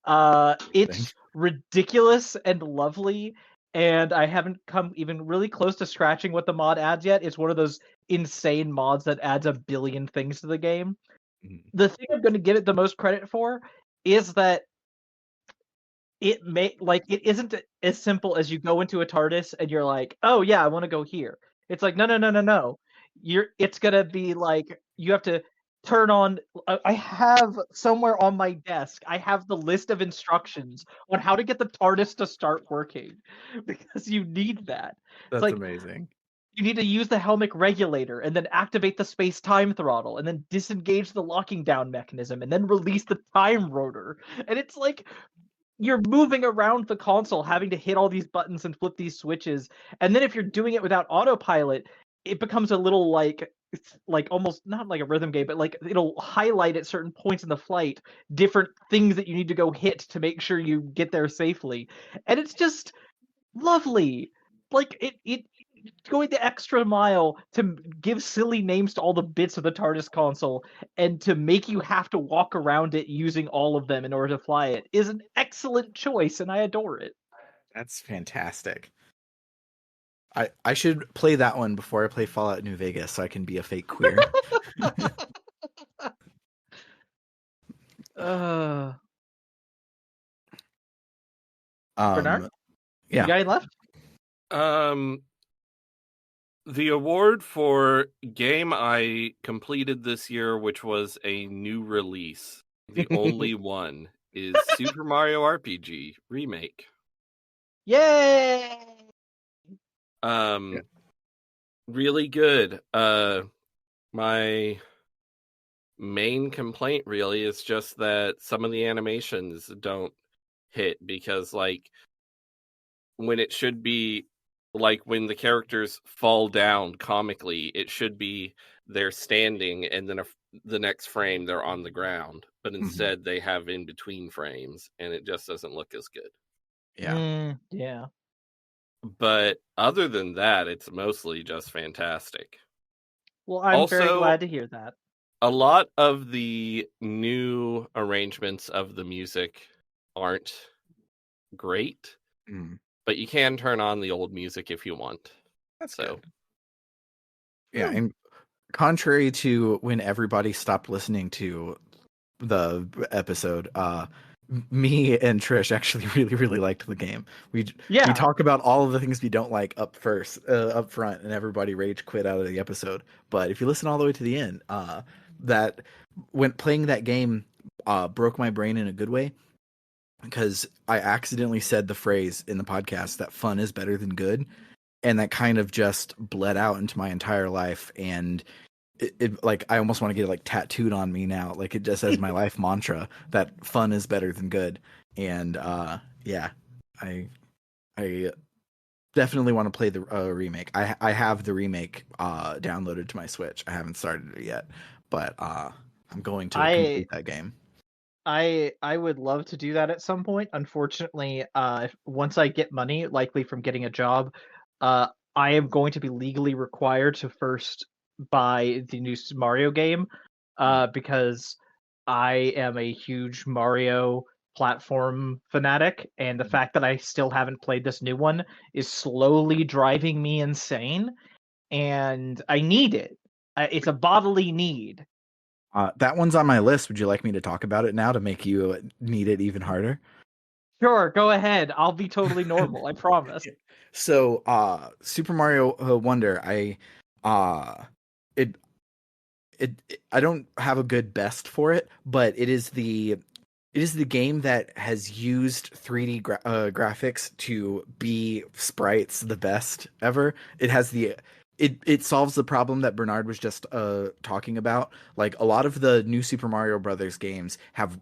It's ridiculous and lovely, and I haven't come even really close to scratching what the mod adds yet. It's one of those insane mods that adds a billion things to the game. The thing I'm going to give it the most credit for is that it isn't as simple as you go into a TARDIS and you're like, oh yeah, I want to go here. It's like no. It's gonna be like you have to turn on. I have somewhere on my desk. I have the list of instructions on how to get the TARDIS to start working, because you need that. It's That's like amazing. you need to use the helmet regulator and then activate the space-time throttle and then disengage the locking down mechanism and then release the time rotor. And it's like you're moving around the console having to hit all these buttons and flip these switches, and then if you're doing it without autopilot, it becomes a little like it's like almost not like a rhythm game, but like it'll highlight at certain points in the flight different things that you need to go hit to make sure you get there safely. And it's just lovely. Like it going the extra mile to give silly names to all the bits of the TARDIS console and to make you have to walk around it using all of them in order to fly it is an excellent choice, and I adore it. That's fantastic. I should play that one before I play Fallout New Vegas so I can be a fake queer. uh, Bernard, Yeah. you got any left? The award for game I completed this year, which was a new release, the only one, is Super Mario RPG Remake. Yay! Really good. My main complaint really is just that some of the animations don't hit, because like when it should be like when the characters fall down comically, it should be they're standing and then the next frame they're on the ground, but instead they have in between frames and it just doesn't look as good. Yeah. Yeah. But other than that, it's mostly just fantastic. Well, I'm very Also, glad to hear that. a lot of the new arrangements of the music aren't great, but you can turn on the old music if you want. That's so good. Yeah, and contrary to when everybody stopped listening to the episode, me and Trish actually really liked the game. We talk about all of the things we don't like up front, and everybody rage quit out of the episode. But if you listen all the way to the end, that when playing that game broke my brain in a good way, because I accidentally said the phrase in the podcast that fun is better than good, and that kind of just bled out into my entire life. And it like I almost want to get it like tattooed on me now, like it just as my life mantra that fun is better than good. And yeah, I definitely want to play the remake. I have the remake downloaded to my Switch. I haven't started it yet, but I'm going to complete that game. I would love to do that at some point. Unfortunately, once I get money, likely from getting a job, I am going to be legally required to first buy the new Mario game, because I am a huge Mario platform fanatic, and the fact that I still haven't played this new one is slowly driving me insane, and I need it. It's a bodily need. That one's on my list. Would you like me to talk about it now to make you need it even harder? Sure, go ahead. I'll be totally normal, I promise. So, Super Mario Wonder, I don't have a good best for it, but it is the game that has used 3D graphics to be sprites the best ever. It has it solves the problem that Bernard was just talking about. Like a lot of the new Super Mario Brothers games have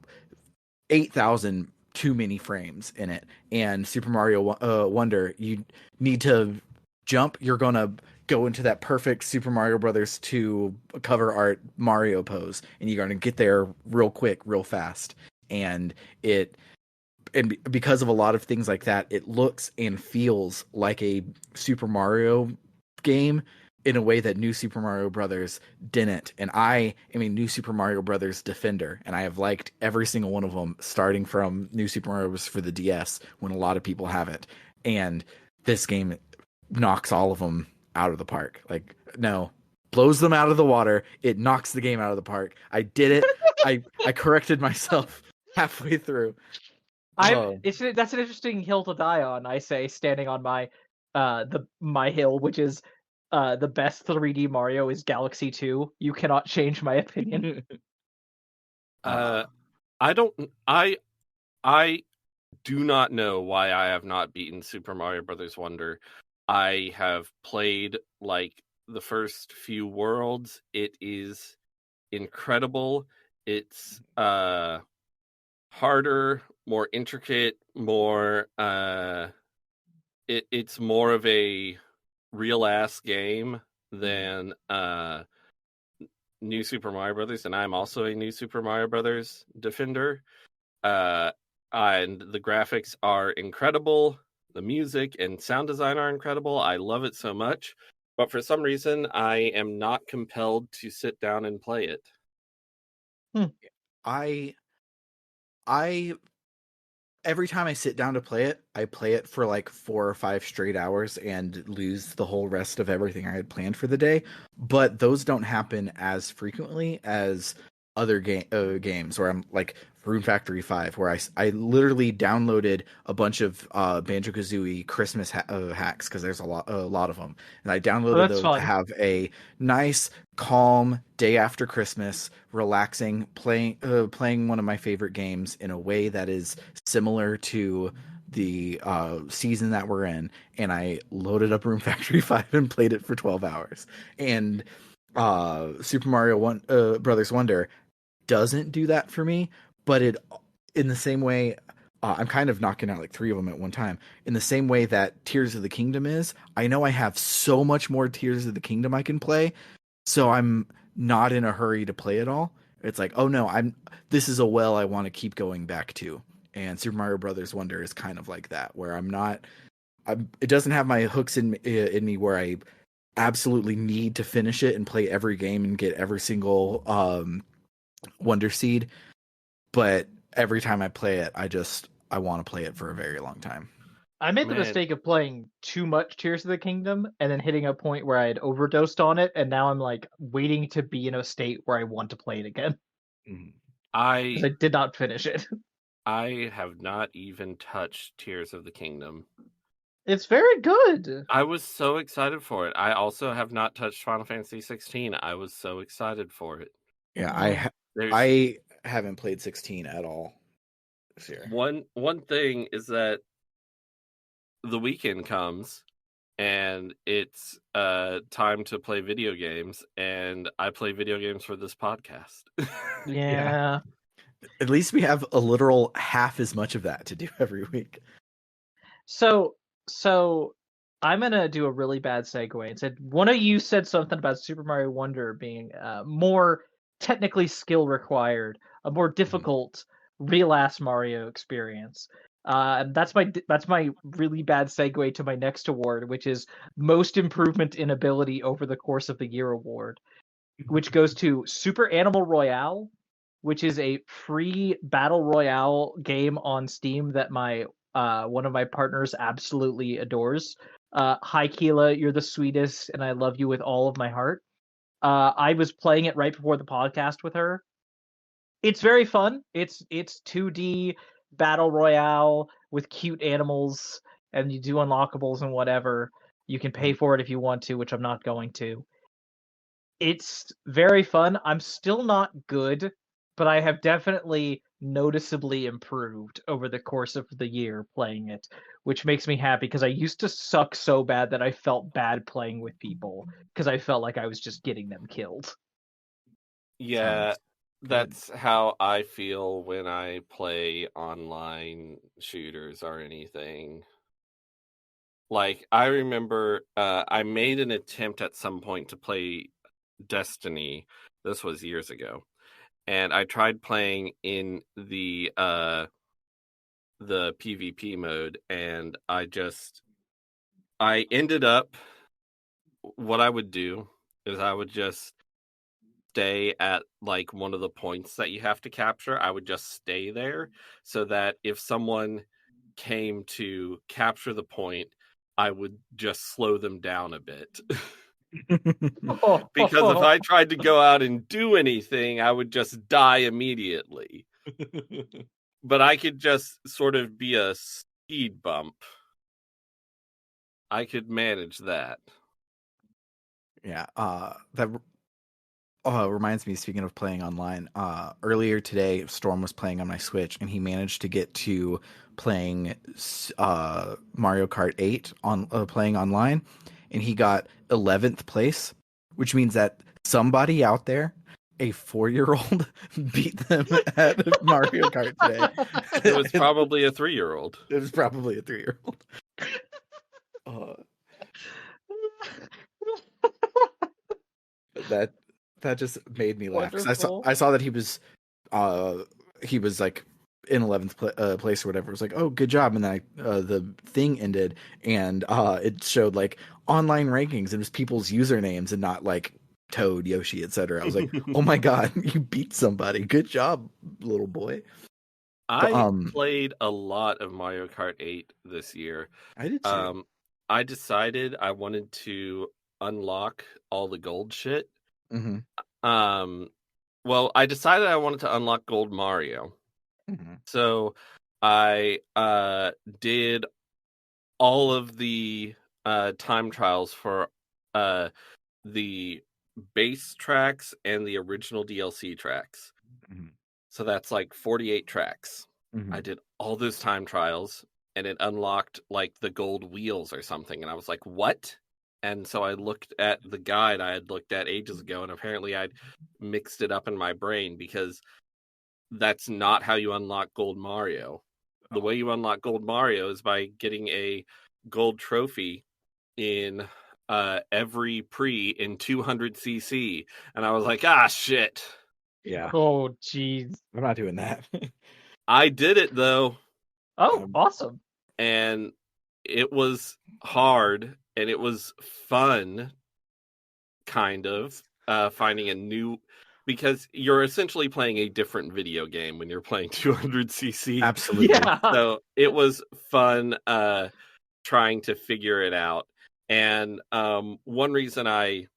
8,000 too many frames in it, and Super Mario Wonder, you need to jump, you're gonna go into that perfect Super Mario Brothers 2 cover art Mario pose, and you're gonna get there real quick, real fast, and it because of a lot of things like that, it looks and feels like a Super Mario game in a way that New Super Mario Brothers didn't. And I am a New Super Mario Brothers defender, and I have liked every single one of them, starting from New Super Mario Bros. For the DS when a lot of people haven't. And this game knocks all of them out of the park. Like, no, blows them out of the water. It knocks the game out of the park. I did it. I corrected myself halfway through. That's an interesting hill to die on, I say, standing on my hill, which is the best 3D Mario is Galaxy 2. You cannot change my opinion. I don't. I do not know why I have not beaten Super Mario Brothers Wonder. I have played like the first few worlds. It is incredible. It's harder, more intricate, more it's more of a real ass game than New Super Mario Brothers, and I'm also a New Super Mario Brothers defender. And the graphics are incredible. The music and sound design are incredible. I love it so much. But for some reason, I am not compelled to sit down and play it. I every time I sit down to play it, I play it for like 4 or 5 straight hours and lose the whole rest of everything I had planned for the day. But those don't happen as frequently as other games where I'm like Rune Factory 5, where I literally downloaded a bunch of Banjo-Kazooie Christmas hacks because there's a lot of them, and I downloaded those to have a nice, calm day after Christmas, relaxing, playing one of my favorite games in a way that is similar to the season that we're in. And I loaded up Room Factory 5 and played it for 12 hours. And Super Mario Brothers Wonder doesn't do that for me, but it, in the same way, I'm kind of knocking out like 3 of them at one time. In the same way that Tears of the Kingdom is, I know I have so much more Tears of the Kingdom I can play, so I'm not in a hurry to play it all. It's like, oh no, this is a well I want to keep going back to. And Super Mario Brothers Wonder is kind of like that, where it doesn't have my hooks in me where I absolutely need to finish it and play every game and get every single Wonder Seed, but every time I play it, I want to play it for a very long time. I made the mistake of playing too much Tears of the Kingdom and then hitting a point where I had overdosed on it, and now I'm like waiting to be in a state where I want to play it again. Because I did not finish it. I have not even touched Tears of the Kingdom. It's very good. I was so excited for it. I also have not touched Final Fantasy 16. I was so excited for it. Yeah, I haven't played 16 at all this year. One thing is that the weekend comes and it's time to play video games, and I play video games for this podcast. Yeah. At least we have a literal half as much of that to do every week. So I'm gonna do a really bad segue and said one of you said something about Super Mario Wonder being more technically skill required, a more difficult real ass Mario experience. And that's my really bad segue to my next award, which is most improvement in ability over the course of the year award, which goes to Super Animal Royale, which is a free battle royale game on Steam that my one of my partners absolutely adores. Hi Keela, you're the sweetest, and I love you with all of my heart. I was playing it right before the podcast with her. It's very fun. It's 2D battle royale with cute animals, and you do unlockables and whatever. You can pay for it if you want to, which I'm not going to. It's very fun. I'm still not good, but I have definitely noticeably improved over the course of the year playing it, which makes me happy because I used to suck so bad that I felt bad playing with people because I felt like I was just getting them killed. Yeah, that's how I feel when I play online shooters or anything. Like, I remember I made an attempt at some point to play Destiny. This was years ago. And I tried playing in the the PvP mode, and I ended up, what I would do is I would just stay at like one of the points that you have to capture. I would just stay there so that if someone came to capture the point, I would just slow them down a bit. Because if I tried to go out and do anything, I would just die immediately. But I could just sort of be a speed bump. I could manage that. Yeah, that reminds me, speaking of playing online, earlier today, Storm was playing on my Switch, and he managed to get to playing Mario Kart 8 on playing online, and he got 11th place, which means that somebody out there, a 4-year-old, beat them at Mario Kart today. It was probably a 3-year-old. It was probably a 3-year-old. That just made me laugh, 'cause Wonderful. I saw that he was like in 11th place or whatever. It was like, oh, good job, and then the thing ended, and it showed like online rankings, and it was people's usernames and not like Toad, Yoshi, etc. I was like, oh my god, you beat somebody! Good job, little boy. I played a lot of Mario Kart 8 this year. I did too. I decided I wanted to unlock all the gold shit. Mm-hmm. Well, I decided I wanted to unlock Gold Mario. Mm-hmm. So I did all of the time trials for the base tracks and the original DLC tracks. Mm-hmm. So that's like 48 tracks. Mm-hmm. I did all those time trials, and it unlocked like the gold wheels or something, and I was like, what? And so I looked at the guide I had looked at ages ago, and apparently I'd mixed it up in my brain, because that's not how you unlock Gold Mario. The way you unlock Gold Mario is by getting a gold trophy in every pre in 200cc. And I was like, shit. Yeah, Oh, jeez. I'm not doing that. I did it though. Oh, awesome. And it was hard, and it was fun, kind of, finding a new, because you're essentially playing a different video game when you're playing 200cc. Absolutely. Yeah. So it was fun trying to figure it out. And one reason I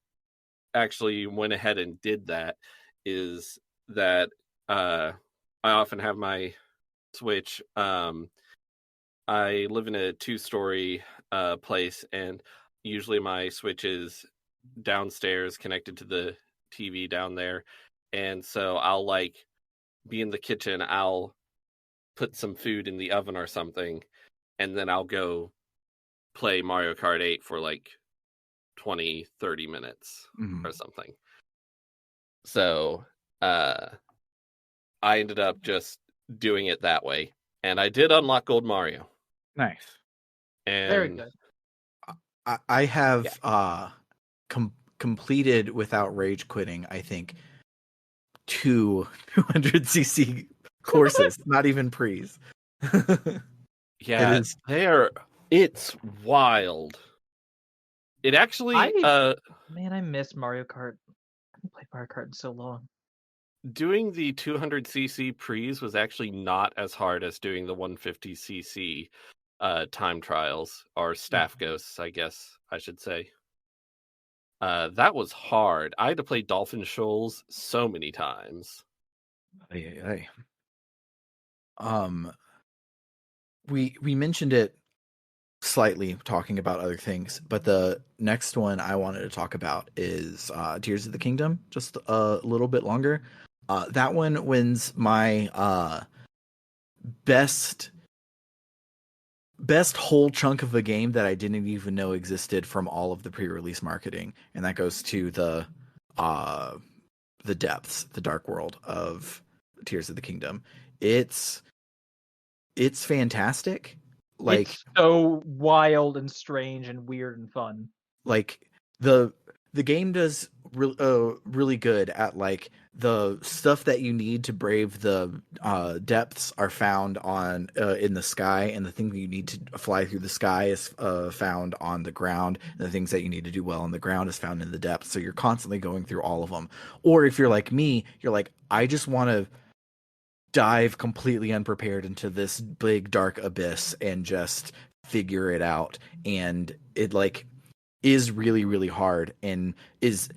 actually went ahead and did that is that I often have my Switch. I live in a 2-story place, and usually my Switch is downstairs connected to the TV down there. And so I'll like be in the kitchen, I'll put some food in the oven or something, and then I'll go play Mario Kart 8 for like 20-30 minutes or something. So I ended up just doing it that way, and I did unlock Gold Mario. Nice. And Very good. I have completed without rage quitting, I think, 200cc courses, not even pre's. Yeah, it is. It's wild. It actually Man, I miss Mario Kart. I haven't played Mario Kart in so long. doing the 200cc pre's was actually not as hard as doing the 150cc time trials, or staff ghosts, I guess I should say. That was hard. I had to play Dolphin Shoals so many times. We mentioned it slightly talking about other things, but the next one I wanted to talk about is Tears of the Kingdom, just a little bit longer. That one wins my best whole chunk of a game that I didn't even know existed from all of the pre-release marketing, and that goes to the depths, the dark world of Tears of the Kingdom. It's fantastic. Like, it's so wild and strange and weird and fun. Like the the game does really good at like the stuff that you need to brave the depths are found on in the sky, and the thing that you need to fly through the sky is found on the ground, and the things that you need to do well on the ground is found in the depths. So you're constantly going through all of them. Or if you're like me, you're like, I just want to dive completely unprepared into this big dark abyss and just figure it out, and it like is really really hard and is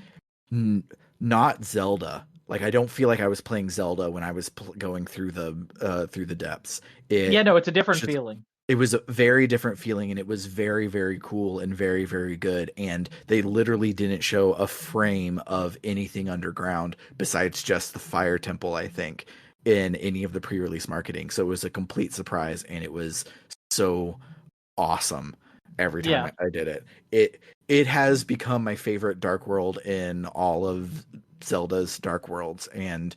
not Zelda. Like I don't feel like I was playing Zelda when I was going through the depths. Yeah, no, it's a different just feeling. it was a very different feeling, and it was very very cool and very very good, and they literally didn't show a frame of anything underground besides just the fire temple, I think, in any of the pre-release marketing. So it was a complete surprise, and it was so awesome every time I did it. It has become my favorite dark world in all of Zelda's dark worlds, and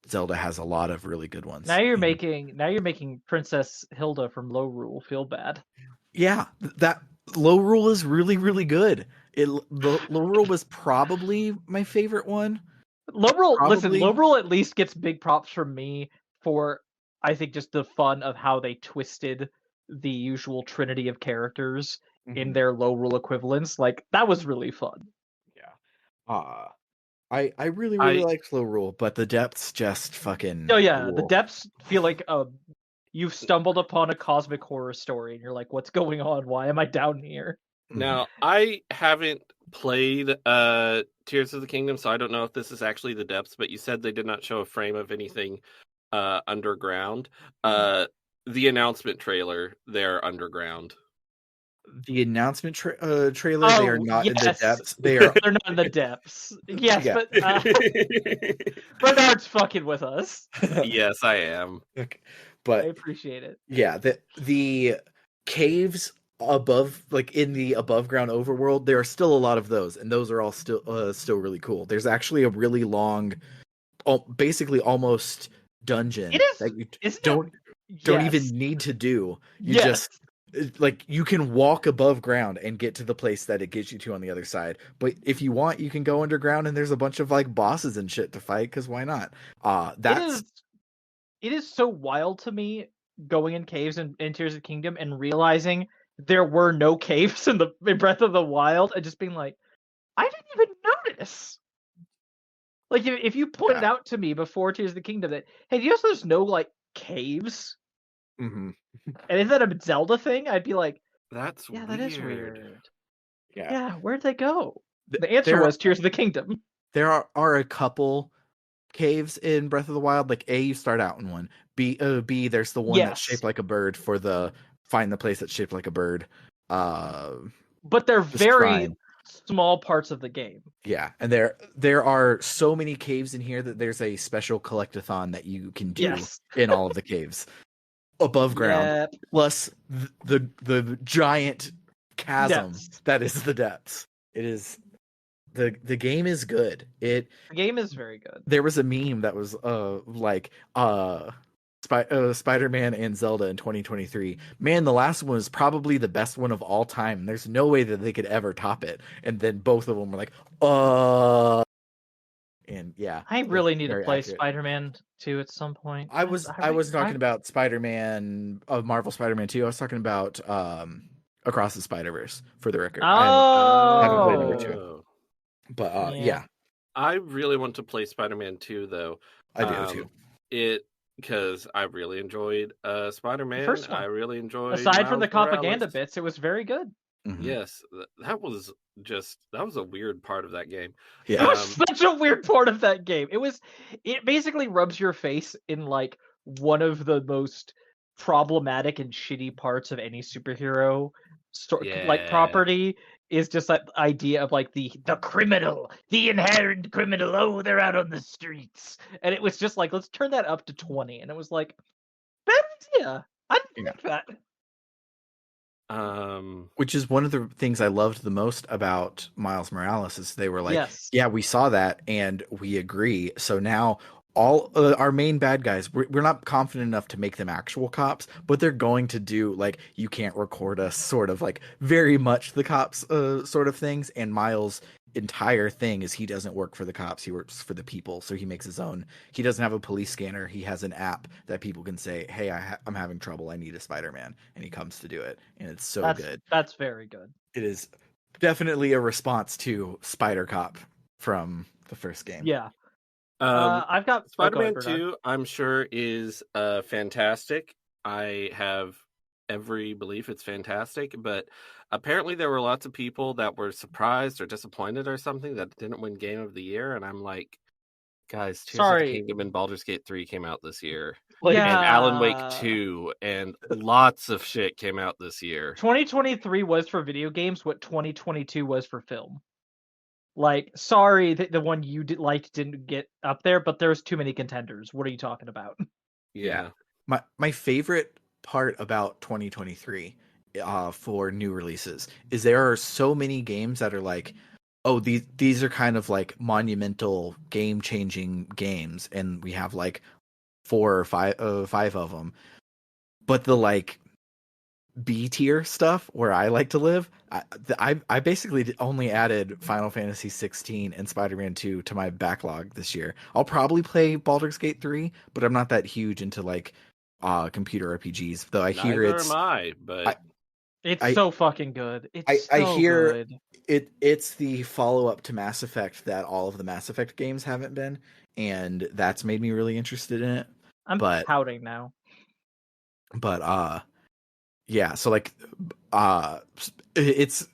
Zelda has a lot of really good ones. Now you're And making Princess Hilda from Low Rule feel bad. yeah, that Low Rule is really really good. The Low Rule was probably my favorite one. Listen, Probably. Low Rule at least gets big props from me for, I think, just the fun of how they twisted the usual trinity of characters in Mhm. their Low Rule equivalents. Like, that was really fun. Yeah. I really really I liked Low Rule, but the depths just fucking Oh yeah, the rule. depths feel like you've stumbled upon a cosmic horror story and you're like, what's going on? Why am I down here? Mhm. Now, I haven't played Tears of the Kingdom, so I don't know if this is actually the depths, but you said they did not show a frame of anything underground. The announcement trailer, they're underground. The announcement trailer, they are Oh, not in the yes. depths. They are They're not in the depths. Yes, Yeah. but Bernard's fucking with us. Yes, I am. Okay. I But appreciate it. yeah, the caves above, like in the above ground overworld, there are still a lot of those, and those are all still really cool. There's actually a really long, basically almost dungeon It is, that you isn't don't it? don't Yes. even need to do. You Yes. just like you can walk above ground and get to the place that it gets you to on the other side. But if you want, you can go underground, and there's a bunch of like bosses and shit to fight, because why not? That's It is so wild to me going in caves in Tears of the Kingdom and realizing there were no caves in Breath of the Wild, and just being like, I didn't even notice. Like if you pointed Yeah. out to me before Tears of the Kingdom that, hey, do you know there's no like caves? Mhm. And is that a Zelda thing? I'd be like, That's yeah, weird. that is weird. Yeah. Yeah, where'd they go? Th- The answer there was Tears of the Kingdom. there are a couple caves in Breath of the Wild. Like A, you start out in one. B, there's the one that's Yes, shaped like a bird for the find the place that's shaped like a bird. Uh, but they're the very shrine. small parts of the game. Yeah, and there are so many caves in here that there's a special collectathon that you can do Yes. in all of the caves above ground, Yep. plus the giant chasm Yes. that is the depths. It is the game is good. The game is very good. There was a meme that was Spider-Man and Zelda in 2023. Man, the last one was probably the best one of all time. There's no way that they could ever top it. And then both of them were like, and yeah, I it's really need to very play accurate. Spider-Man 2 at some point. I wasn't talking about Spider-Man of Marvel Spider-Man 2. I was talking about Across the Spider-Verse, for the record. I haven't played number 2. Oh. But Yeah. yeah, I really want to play Spider-Man 2 though. I do too. Because I really enjoyed Spider-Man. first one. I really enjoyed Aside from the Miles propaganda Morales. bits, it was very good. Mhm. Yes, that was a weird part of that game. Yeah. It was such a weird part of that game. It basically rubs your face in like one of the most problematic and shitty parts of any superhero like Yeah. property, is just that idea of like the criminal, the inherent criminal. Oh, they're out on the streets, and it was just like, let's turn that up to 20, and it was like, bad idea. I didn't Yeah. like that. Which is one of the things I loved the most about Miles Morales is they were like, Yes. yeah, we saw that and we agree. So now all our main bad guys, we're not confident enough to make them actual cops, but they're going to do like, you can't record us, sort of like very much the cops sort of things. And Miles entire thing is he doesn't work for the cops, he works for the people. So he makes his own. He doesn't have a police scanner. He has an app that people can say, "Hey, I'm having trouble. I need a Spider-Man," and he comes to do it. And it's so good. That's very good. It is definitely a response to Spider Cop from the first game. Yeah. Um, I've got Spider-Man go ahead, 2, I'm sure, is fantastic. I have every belief it's fantastic, but apparently there were lots of people that were surprised or disappointed or something that didn't win Game of the Year, and I'm like, guys, Tears of the Sorry. Kingdom and Baldur's Gate 3 came out this year. Like, And Alan Wake yeah. 2, and lots of shit came out this year. 2023 was for video games what 2022 was for film. Like, sorry that the one you didn't get up there, but there's too many contenders. What are you talking about? Yeah. My favorite part about 2023 for new releases is there are so many games that are like, oh, these are kind of like monumental game-changing games, and we have like 4 or 5 of them. But the like B tier stuff where I like to live, I basically only added Final Fantasy 16 and Spider-Man 2 to my backlog this year. I'll probably play Baldur's Gate 3, but I'm not that huge into like computer RPGs. Though I hear Neither it's am I, but It's so fucking good. It's so I hear good. it's the follow-up to Mass Effect that all of the Mass Effect games haven't been, and that's made me really interested in it. I'm But pouting now. yeah, so like it's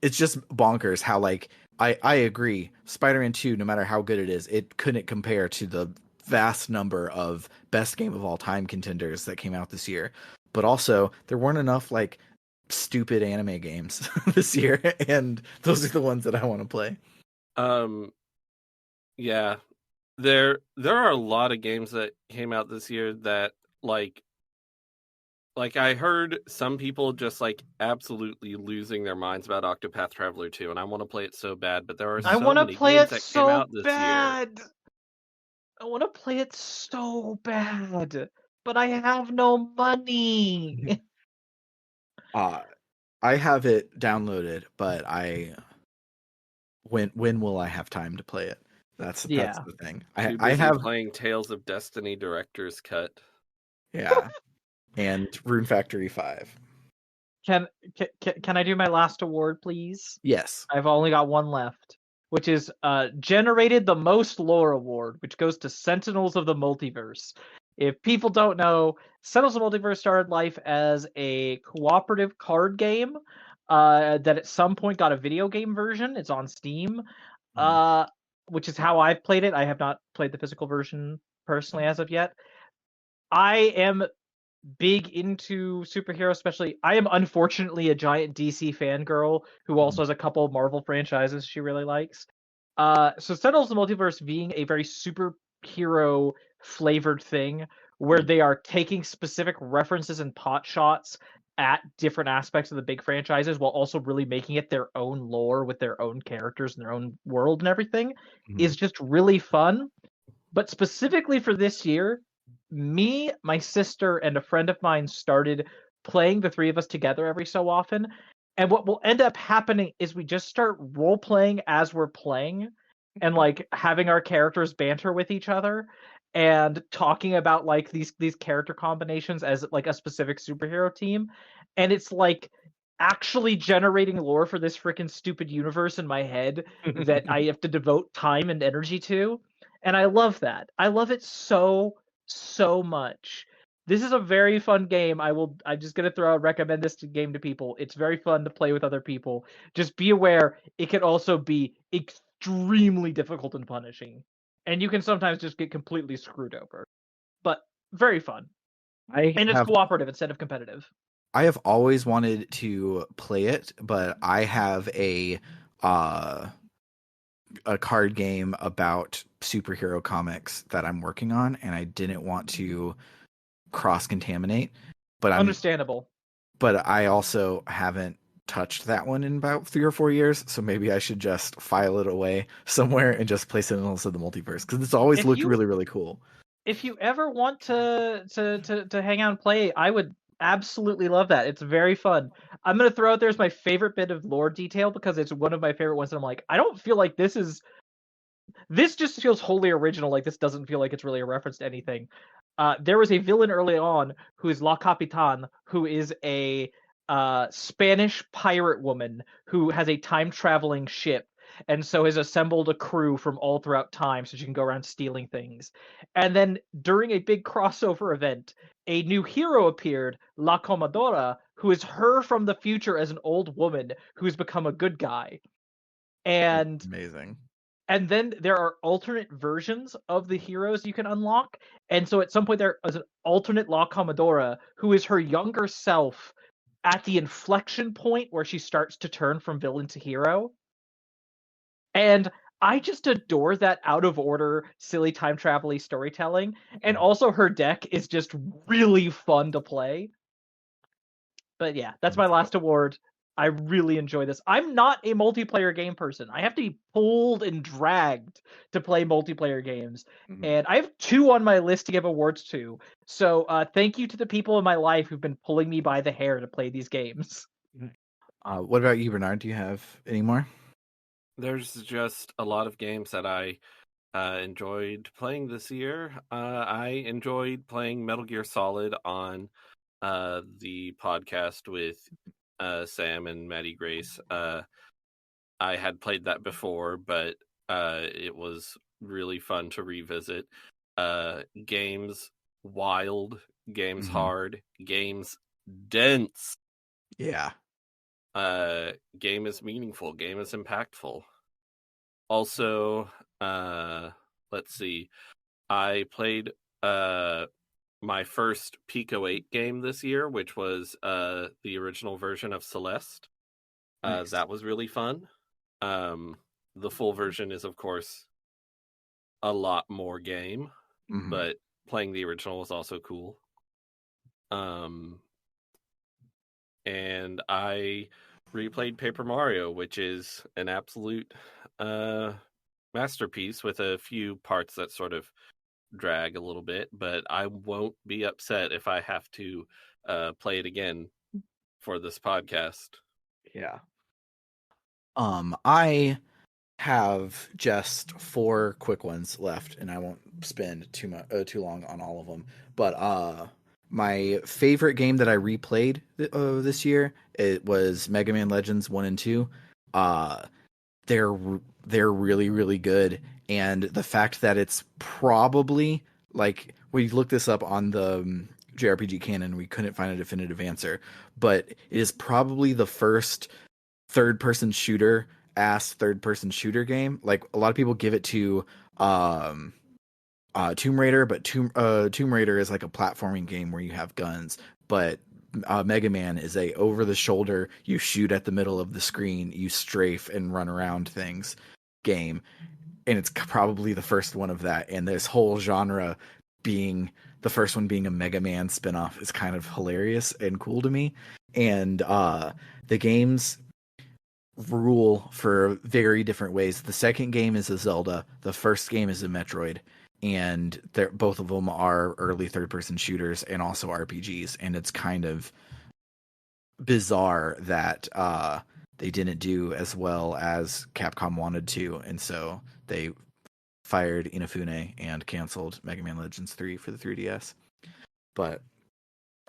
just bonkers how like I agree, Spider-Man 2, no matter how good it is, it couldn't compare to the vast number of best game of all time contenders that came out this year. But also there weren't enough like stupid anime games this year, and those are the ones that I want to play. Yeah. There are a lot of games that came out this year that like I heard some people just like absolutely losing their minds about Octopath Traveler 2, and I want to play it so bad, but there are I so want to many play games it that came so out this year. bad. I want to play it so bad, but I have no money. I have it downloaded, but when will I have time to play it? That's Yeah. the thing. Too I busy have playing Tales of Destiny Director's Cut. yeah, and Rune Factory 5. Can I do my last award, please? Yes. I've only got one left, which is generated the most lore award, which goes to Sentinels of the Multiverse. If people don't know, Sentinels of the Multiverse started life as a cooperative card game that at some point got a video game version. It's on Steam, which is how I've played it. I have not played the physical version personally as of yet. I am big into superheroes, especially I am unfortunately a giant DC fangirl who also has a couple of Marvel franchises she really likes. So Sentinels of the Multiverse being a very superhero flavored thing where they are taking specific references and pot shots at different aspects of the big franchises while also really making it their own lore with their own characters and their own world and everything is just really fun. But specifically for this year, me, my sister, and a friend of mine started playing the three of us together every so often. And what will end up happening is we just start role playing as we're playing and like having our characters banter with each other and talking about like these character combinations as like a specific superhero team. And it's like actually generating lore for this freaking stupid universe in my head that I have to devote time and energy to. And I love that. I love it so much. This is a very fun game. I'm just gonna recommend this game to people. It's very fun to play with other people. Just be aware it can also be extremely difficult and punishing. And you can sometimes just get completely screwed over. But very fun. And it's cooperative instead of competitive. I have always wanted to play it, but I have a card game about superhero comics that I'm working on, and I didn't want to cross contaminate. But Understandable. But I also haven't touched that one in about 3 or 4 years, so maybe I should just file it away somewhere and just play Sentinels of the Multiverse because it's always looked really, really cool. If you ever want to hang out and play, I would absolutely love that. It's very fun. I'm gonna throw out there as my favorite bit of lore detail because it's one of my favorite ones. And I'm like, I don't feel like this just feels wholly original. Like this doesn't feel like it's really a reference to anything. There was a villain early on who is La Capitan, who is a Spanish pirate woman who has a time traveling ship, and so has assembled a crew from all throughout time so she can go around stealing things. And then during a big crossover event, a new hero appeared, La Comadora, who is her from the future as an old woman who's become a good guy. And Amazing. and then there are alternate versions of the heroes you can unlock. And so at some point there is an alternate La Commodora who is her younger self at the inflection point where she starts to turn from villain to hero. And I just adore that out of order, silly time travel storytelling. And also her deck is just really fun to play. But yeah, that's my last award. I really enjoy this. I'm not a multiplayer game person. I have to be pulled and dragged to play multiplayer games. Mhm. And I have 2 on my list to give awards to. So thank you to the people in my life who've been pulling me by the hair to play these games. What about you, Bernard? Do you have any more? There's just a lot of games that I enjoyed playing this year. I enjoyed playing Metal Gear Solid on the podcast with Sam and Maddie Grace. I had played that before, but it was really fun to revisit. Games wild, games Mhm. hard, games dense. Yeah. Game is meaningful, game is impactful. Also, let's see. I played my first Pico 8 game this year, which was the original version of Celeste. Nice. That was really fun. The full version is, of course, a lot more game, Mhm. but playing the original was also cool. And I replayed Paper Mario, which is an absolute masterpiece with a few parts that sort of drag a little bit, but I won't be upset if I have to play it again for this podcast. Yeah. I have just 4 quick ones left, and I won't spend too long on all of them. But my favorite game that I replayed this year, it was Mega Man Legends 1 and 2. Uh, they're they're really really good, and the fact that it's probably, like, we looked this up on the JRPG canon, we couldn't find a definitive answer, but it is probably the first third person shooter game. Like, a lot of people give it to um Tomb Raider, but Tomb Raider is like a platforming game where you have guns, but Mega Man is a over the shoulder, you shoot at the middle of the screen, you strafe and run around things game, and it's probably the first one of that. And this whole genre being the first one being a Mega Man spinoff is kind of hilarious and cool to me. And the games rule for very different ways. The second game is a Zelda, the first game is a Metroid, and both of them are early third person shooters and also RPGs. And it's kind of bizarre that they didn't do as well as Capcom wanted to, and so they fired Inafune and canceled Mega Man Legends 3 for the 3DS. But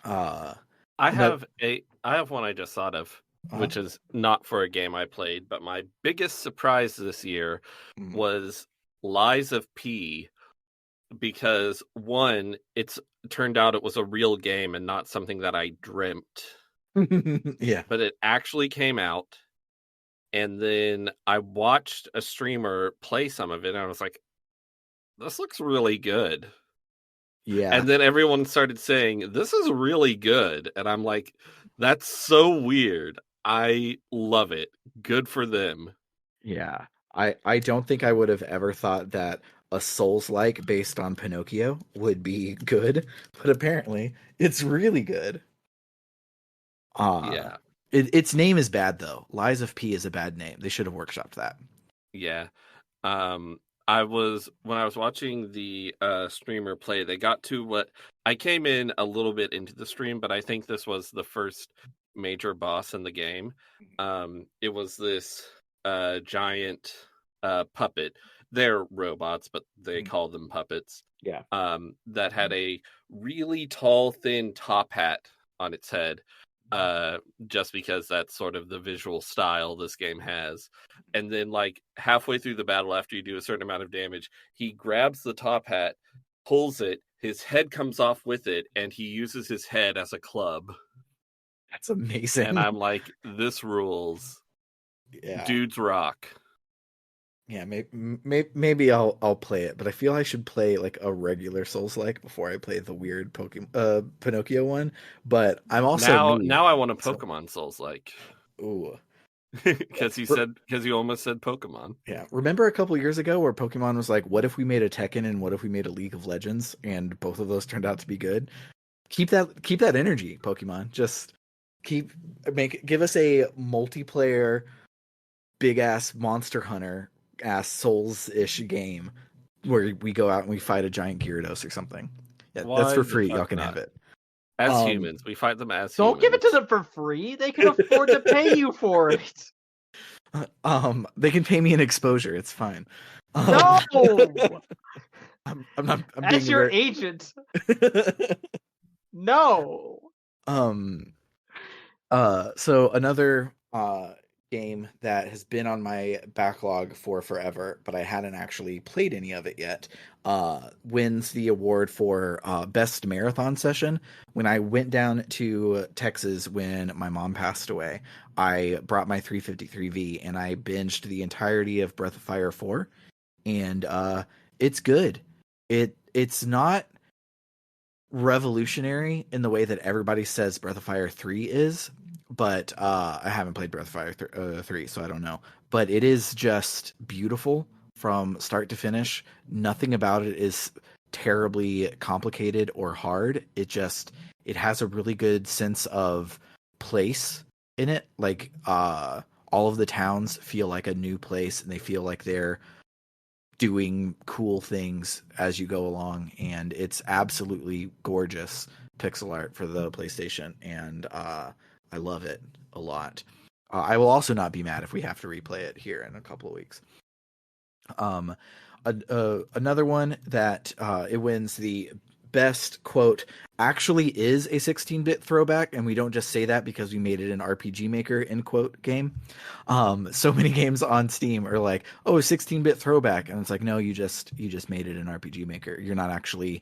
I no, have one I just thought of, uh, which is not for a game I played, but my biggest surprise this year was Lies of P, because one, it's turned out it was a real game and not something that I dreamt. yeah, But it actually came out, and then I watched a streamer play some of it, and I was like, this looks really good. yeah, And then everyone started saying, this is really good. And I'm like, that's so weird. I love it. Good for them. yeah. I don't think I would have ever thought that a Souls-like based on Pinocchio would be good, but apparently it's really good. Yeah. Its name is bad though. Lies of P is a bad name. They should have workshopped that. Yeah. when I was watching the streamer play, they got to what I came in a little bit into the stream, but I think this was the first major boss in the game. It was this giant puppet. They're robots, but they call them puppets. Yeah. That had a really tall, thin top hat on its head. Just because that's sort of the visual style this game has. And then, like, halfway through the battle, after you do a certain amount of damage, he grabs the top hat, pulls it, his head comes off with it, and he uses his head as a club. That's amazing. And I'm like, this rules. Yeah. Dudes rock. Yeah, maybe I'll play it, but I feel I should play like a regular Souls-like before I play the weird Pinocchio one. But I'm also now I want a Pokemon Souls-like. Ooh. Because you almost said Pokemon. Yeah. Remember a couple years ago where Pokemon was like, what if we made a Tekken and what if we made a League of Legends? And both of those turned out to be good. Keep that energy, Pokemon. Just give us a multiplayer big ass Monster Hunter ass Souls-ish game where we go out and we fight a giant Gyarados or something. Yeah, that's for free. Y'all can have it. As humans. We fight them as Don't humans. give it to them for free. They can afford to pay you for it. They can pay me an exposure. It's fine. No! I'm not. I'm As being your agent. No. So another game that has been on my backlog for forever, but I hadn't actually played any of it yet, wins the award for best marathon session. When I went down to Texas when my mom passed away, I brought my 353V and I binged the entirety of Breath of Fire 4, and it's good. It's not revolutionary in the way that everybody says Breath of Fire 3 is, but I haven't played Breath of Fire 3, so I don't know. But it is just beautiful from start to finish. Nothing about it is terribly complicated or hard. It has a really good sense of place in it. Like all of the towns feel like a new place, and they feel like they're doing cool things as you go along, and it's absolutely gorgeous pixel art for the PlayStation, and I love it a lot. I will also not be mad if we have to replay it here in a couple of weeks. Another one that it wins the best, quote, actually is a 16-bit throwback, and we don't just say that because we made it an RPG Maker, end quote, game. So many games on Steam are like, oh, 16-bit throwback, and it's like, no, you just made it an RPG Maker. You're not actually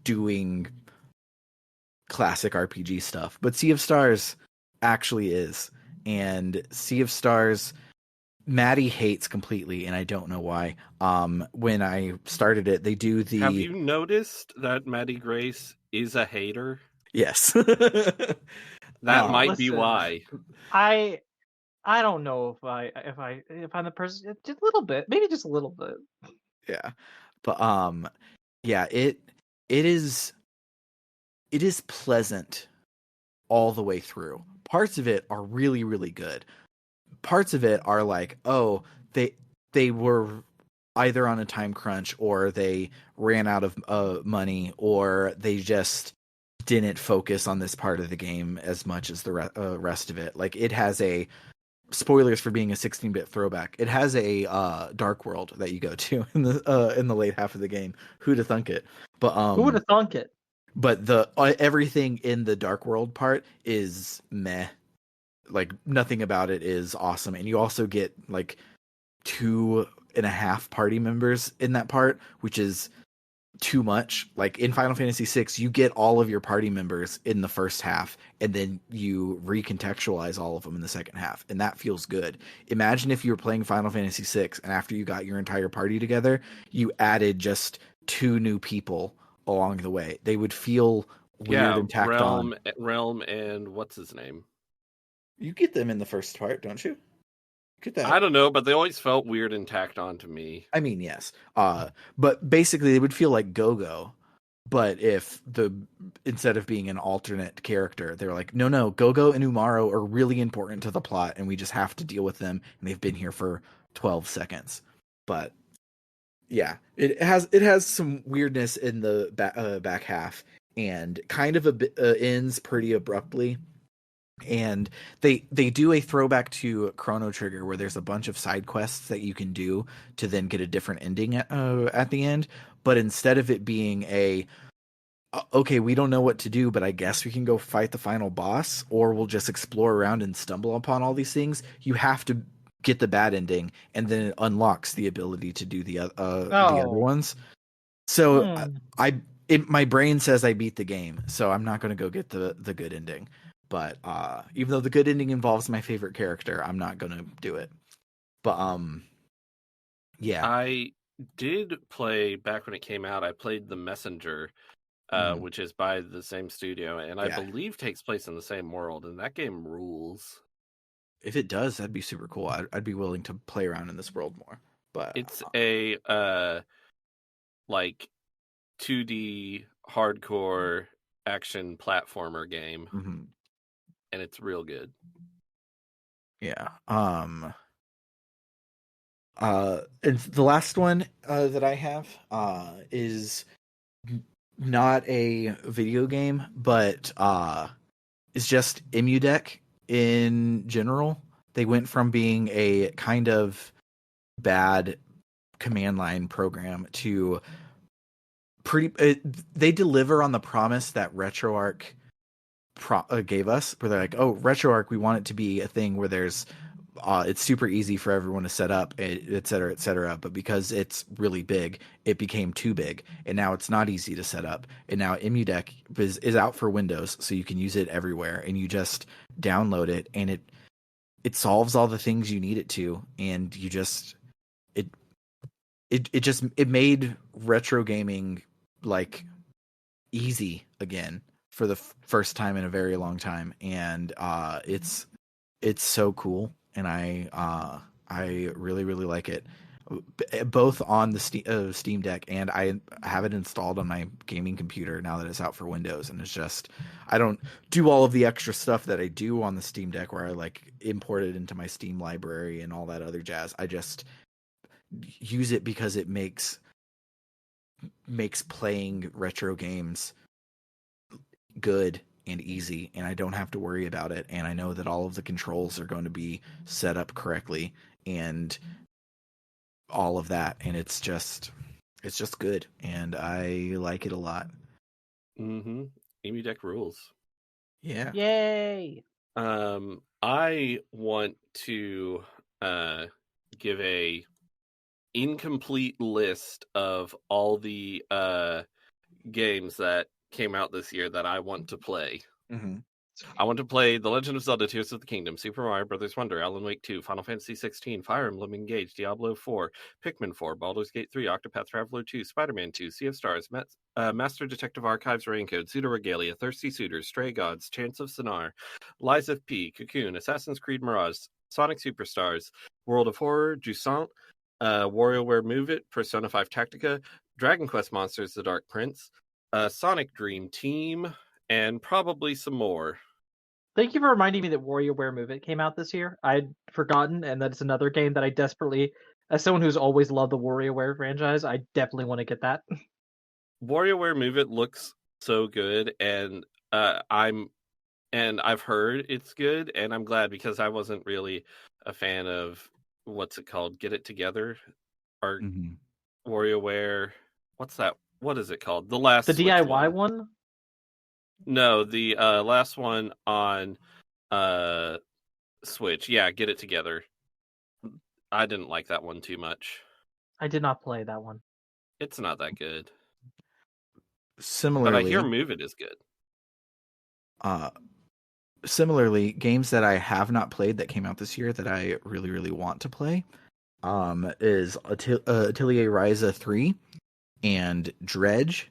doing classic RPG stuff. But Sea of Stars actually is, and Sea of Stars Maddie hates completely, and I don't know why. When I started it, they do the... Have you noticed that Maddie Grace is a hater? Yes. That might be why. I don't know if I'm the person, just a little bit, maybe just a little bit. Yeah. But yeah, it is pleasant all the way through. Parts of it are really, really good. Parts of it are like, oh, they were either on a time crunch, or they ran out of money, or they just didn't focus on this part of the game as much as the rest of it. Like, it has a... spoilers for being a 16-bit throwback. It has a dark world that you go to in the late half of the game. Who'd have thunk it? But who would have thunk it? But the everything in the dark world part is meh. Like, nothing about it is awesome, and you also get like 2.5 party members in that part, which is too much. Like, in Final Fantasy VI, you get all of your party members in the first half, and then you recontextualize all of them in the second half, and that feels good. Imagine if you were playing Final Fantasy VI, and after you got your entire party together, you added just 2 new people along the way. They would feel weird and tacked on. Realm and what's his name? You get them in the first part, don't you? Get that. I don't know, but they always felt weird and tacked on to me. I mean, yes. But basically they would feel like Go-Go, but instead of being an alternate character, they're like, no, Go-Go and Umaro are really important to the plot, and we just have to deal with them, and they've been here for 12 seconds. But Yeah, it has some weirdness in the back half, and kind of a bit ends pretty abruptly. And they do a throwback to Chrono Trigger, where there's a bunch of side quests that you can do to then get a different ending at the end. But instead of it being okay, we don't know what to do, but I guess we can go fight the final boss, or we'll just explore around and stumble upon all these things. You have to get the bad ending, and then it unlocks the ability to do the other Oh. ones. So Hmm. my brain says I beat the game, so I'm not going to go get the good ending. But even though the good ending involves my favorite character, I'm not going to do it. But yeah. I did play back when it came out. I played The Messenger, Mhm. which is by the same studio, and I Yeah. believe takes place in the same world. And that game rules. If it does, that'd be super cool. I'd be willing to play around in this world more. But It's a like 2D hardcore action platformer game, mhm. and it's real good. Yeah. And the last one that I have is not a video game, but it's just Deck in general. They went from being a kind of bad command line program to pretty. They deliver on the promise that RetroArch gave us, where they're like, "Oh, RetroArch, we want it to be a thing where there's it's super easy for everyone to set up, et cetera, et cetera." But because it's really big, it became too big, and now it's not easy to set up. And now Deck is out for Windows, so you can use it everywhere, and you just download it, and it solves all the things you need it to, and you just it it made retro gaming like easy again for the first time in a very long time, and it's so cool, and I really really like it, both on the Steam Deck, and I have it installed on my gaming computer now that it's out for Windows, and it's just I don't do all of the extra stuff that I do on the Steam Deck, where I like import it into my Steam library and all that other jazz. I just use it because it makes playing retro games good and easy, and I don't have to worry about it, and I know that all of the controls are going to be set up correctly and all of that, and it's just good, and I like it a lot. Mm-hmm. Emu Deck rules. Yeah. Yay! I want to give a incomplete list of all the games that came out this year that I want to play. Mm-hmm. I want to play The Legend of Zelda: Tears of the Kingdom, Super Mario Bros. Wonder, Alan Wake 2, Final Fantasy 16, Fire Emblem Engage, Diablo 4, Pikmin 4, Baldur's Gate 3, Octopath Traveler 2, Spider-Man 2, Sea of Stars, Master Detective Archives Raincode, Pseudo Regalia, Thirsty Suitors, Stray Gods, Chants of Sonar, Lies of P, Cocoon, Assassin's Creed Mirage, Sonic Superstars, World of Horror, Jusant, WarioWare Move It, Persona 5 Tactica, Dragon Quest Monsters: The Dark Prince, Sonic Dream Team, and probably some more. Thank you for reminding me that WarioWare Move It came out this year. I'd forgotten, and that's another game that I desperately, as someone who's always loved the WarioWare franchise, I definitely want to get that. WarioWare Move It looks so good, and I've heard it's good, and I'm glad, because I wasn't really a fan of what's it called, Get It Together, or Mm-hmm. WarioWare. What's that? What is it called? The The last Switch DIY one. one? No, the last one on uh Switch. Yeah, Get It Together. I didn't like that one too much. I did not play that one. It's not that good, but I hear Similarly, Move It is good. uh, games that I have not played that came out this year that I really really want to play, is Atelier Ryza 3 and Dredge,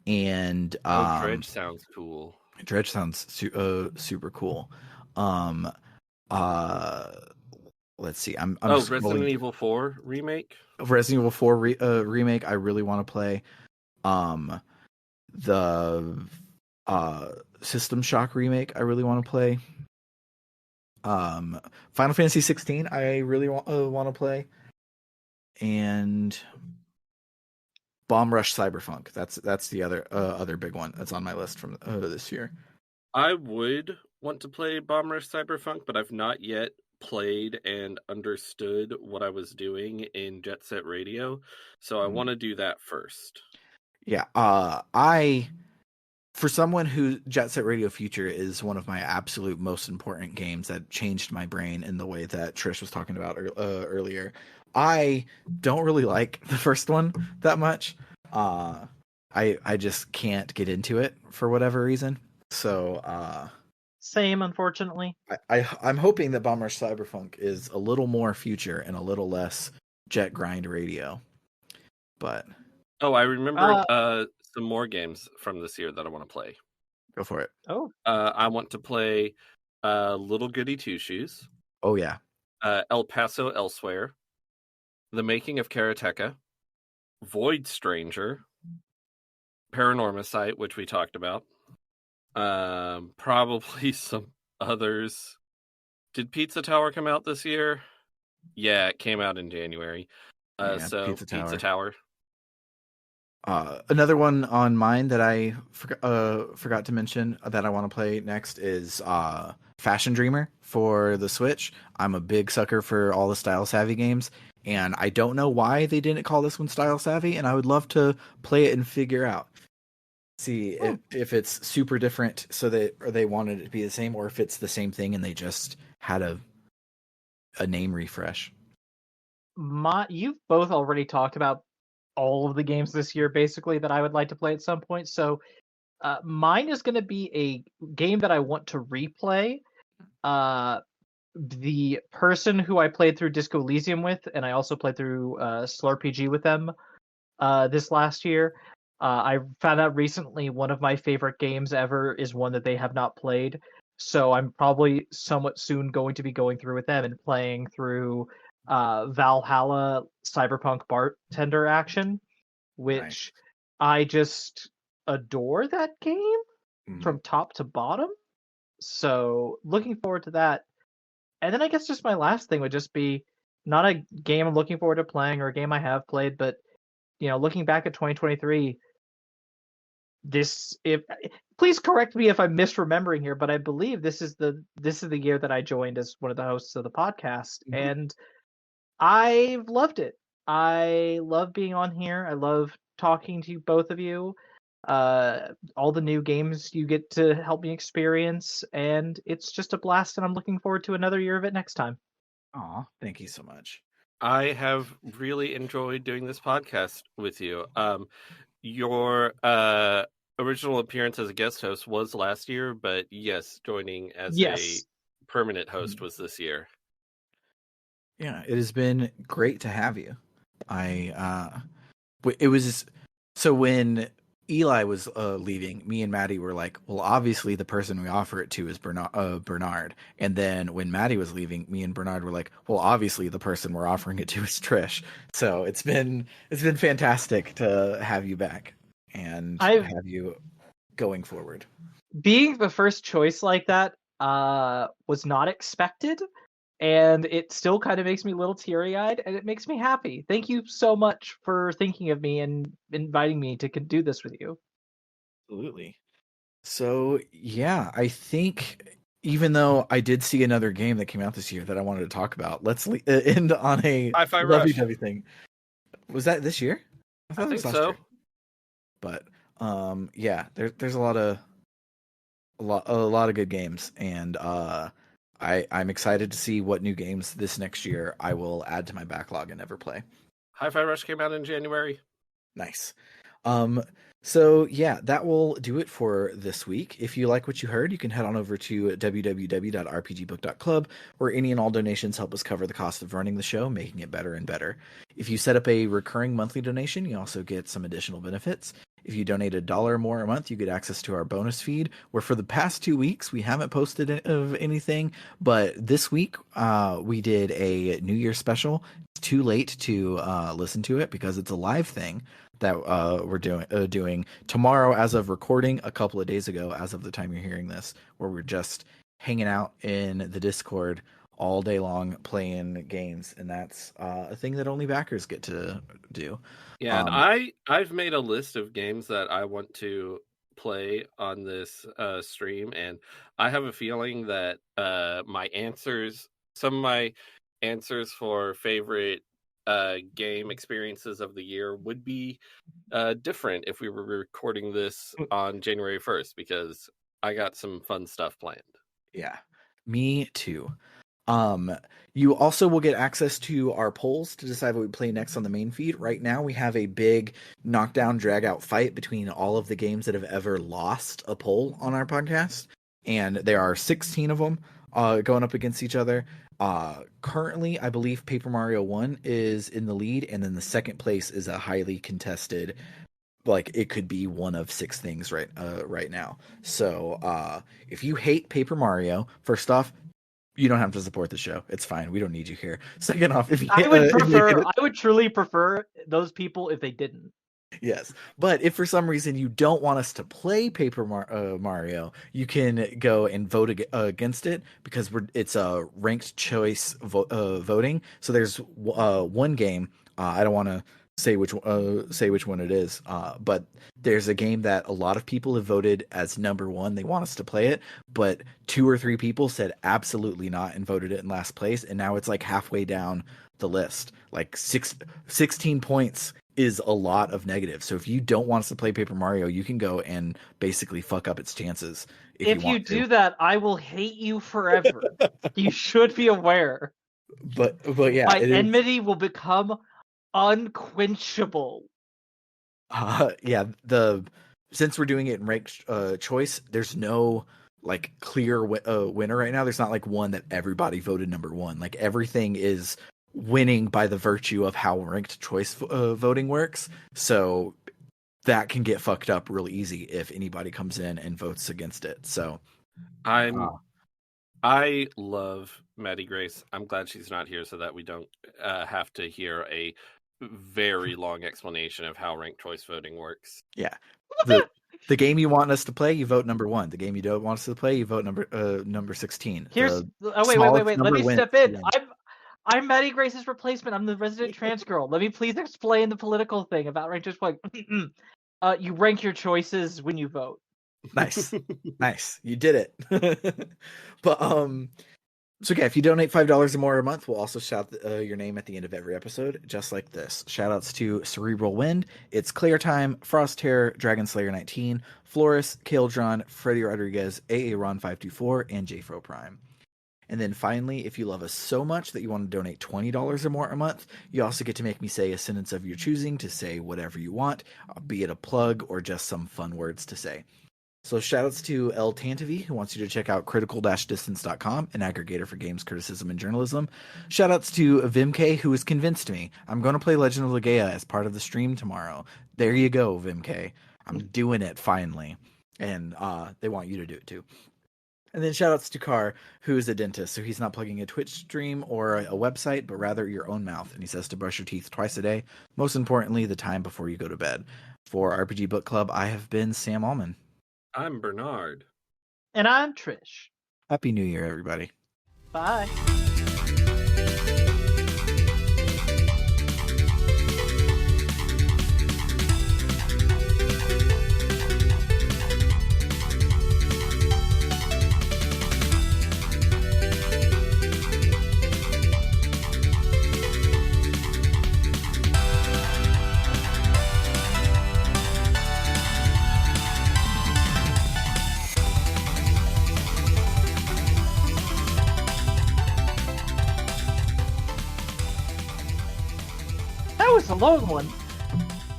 and Dredge sounds cool. Dredge sounds super cool. Um, uh, let's see. I'm Oh, scrolling. Resident Evil 4 remake. Resident Evil 4 remake. I really want to play. Um, the System Shock remake. I really want to play. Final Fantasy 16. I really want to play. And Bomb Rush Cyberpunk. That's the other big one that's on my list from this year. I would want to play Bomb Rush Cyberpunk, but I've not yet played and understood what I was doing in Jet Set Radio, so I Mm. want to do that first. Yeah, for someone who Jet Set Radio Future is one of my absolute most important games that changed my brain in the way that Trish was talking about earlier. I don't really like the first one that much. I just can't get into it for whatever reason. So Same, unfortunately. I'm hoping that Bomber Cyberpunk is a little more future and a little less Jet Grind Radio. But Oh, I remember some more games from this year that I want to play. go for it. Oh, I want to play Little Goody Two Shoes, Oh yeah. El Paso Elsewhere, The Making of Karateka, Void Stranger, Paranormicite, which we talked about. Probably some others. Did Pizza Tower come out this year? Yeah, it came out in January. Yeah, So Pizza Tower. Another one on mine that I forgot to mention that I want to play next is Fashion Dreamer for the Switch. I'm a big sucker for all the Style Savvy games, and I don't know why they didn't call this one Style Savvy, and I would love to play it and figure out. See if it's super different, so that or they wanted it to be the same, or if it's the same thing and they just had a name refresh. you've both already talked about all of the games this year, basically, that I would like to play at some point. So mine is going to be a game that I want to replay. The person who I played through Disco Elysium with, and I also played through Slurpg with them this last year. I found out recently one of my favorite games ever is one that they have not played. So I'm probably somewhat soon going to be going through with them and playing through Valhalla Cyberpunk Bartender Action, which Nice. I just adore that game Mhm. from top to bottom. So looking forward to that. And then I guess just my last thing would just be not a game I'm looking forward to playing or a game I have played, but looking back at 2023, please correct me if I'm misremembering here, but I believe this is the year that I joined as one of the hosts of the podcast, Mhm. and I've loved it. I love being on here. I love talking to both of you. All the new games you get to help me experience, and it's just a blast, and I'm looking forward to another year of it next time. Aw, thank you so much. I have really enjoyed doing this podcast with you. Your original appearance as a guest host was last year, but yes, joining as Yes. a permanent host was this year. Yeah, it has been great to have you. It was so when Eli was leaving, me and Maddie were like, well, obviously the person we offer it to is Bernard. And then when Maddie was leaving, me and Bernard were like, well, obviously the person we're offering it to is Trish. So it's been fantastic to have you back and have you going forward. Being the first choice like that was not expected, and it still kind of makes me a little teary-eyed, and it makes me happy. Thank you so much for thinking of me and inviting me to do this with you. Absolutely. So yeah, I think even though I did see another game that came out this year that I wanted to talk about, let's end on a Hi-Fi Rush. lovey-dovey thing. Was that this year? I it think was last so. year. But yeah, there's a lot of good games, and I'm excited to see what new games this next year I will add to my backlog and never play. Hi-Fi Rush came out in January. Nice. So yeah, that will do it for this week. If you like what you heard, you can head on over to www.rpgbook.club, where any and all donations help us cover the cost of running the show, making it better and better. If you set up a recurring monthly donation, you also get some additional benefits. If you donate $1 or more a month, you get access to our bonus feed, where for the past 2 weeks, we haven't posted of anything, but this week, we did a New Year's special. It's too late to listen to it because it's a live thing that we're doing tomorrow as of recording, a couple of days ago as of the time you're hearing this, where we're just hanging out in the Discord all day long playing games, and that's a thing that only backers get to do. Yeah, and Um, I've made a list of games that I want to play on this stream, and I have a feeling that some of my answers for favorite game experiences of the year would be different if we were recording this on January 1st, because I got some fun stuff planned. yeah, me too. Um, you also will get access to our polls to decide what we play next on the main feed. Right now, we have a big knockdown, drag out fight between all of the games that have ever lost a poll on our podcast, and there are 16 of them going up against each other. Currently, I believe Paper Mario 1 is in the lead, and then the second place is a highly contested. Like it could be one of 6 things right now. So if you hate Paper Mario, first off, you don't have to support the show. It's fine. We don't need you here. Second off, if you I would if you hate it, I would truly prefer those people if they didn't. yes. But if for some reason you don't want us to play Paper Mario, you can go and vote against it because it's a ranked choice voting. So there's one game. I don't want to say which one it is. But there's a game that a lot of people have voted as number one. They want us to play it, but 2 or 3 people said absolutely not and voted it in last place. And now it's like halfway down the list, like 16 points is a lot of negative. So if you don't want us to play Paper Mario, you can go and basically fuck up its chances. If you want do to. that, I will hate you forever. You should be aware. But yeah, My it is. enmity will become unquenchable. Yeah, since we're doing it in ranked choice, there's no like clear winner right now. There's not like one that everybody voted number one. Like everything is winning by the virtue of how ranked choice voting works. So that can get fucked up really easy if anybody comes in and votes against it. So I love Maddie Grace. I'm glad she's not here so that we don't have to hear a very long explanation of how ranked choice voting works. yeah, the game you want us to play, you vote number one. The game you don't want us to play, you vote number 16. Here's wait. smallest Let number me wins step in. win. I'm Maddie Grace's replacement. I'm the resident trans girl. Let me please explain the political thing about ranked choice voting. You rank your choices when you vote. Nice. You did it. But so yeah, if you donate $5 or more a month, we'll also shout your name at the end of every episode, just like this. Shoutouts to Cerebral Wind, It's Clear Time, Frost Terror, Dragon Slayer 19, Floris, Kaldron, Freddy Rodriguez, AA Ron 524, and JFro Prime. And then finally, if you love us so much that you want to donate $20 or more a month, you also get to make me say a sentence of your choosing to say whatever you want, be it a plug or just some fun words to say. So shoutouts to El Tantavi, who wants you to check out critical-distance.com, an aggregator for games criticism and journalism. Shoutouts to Vimk, who has convinced me. I'm going to play Legend of Legaia as part of the stream tomorrow. There you go, Vimk. I'm doing it finally. And they want you to do it too. And then shoutouts to Carr, who is a dentist, so he's not plugging a Twitch stream or a website, but rather your own mouth. And he says to brush your teeth twice a day. Most importantly, the time before you go to bed. For RPG Book Club, I have been Sam Allman. I'm Bernard. And I'm Trish. Happy New Year, everybody. Bye. That was a long one.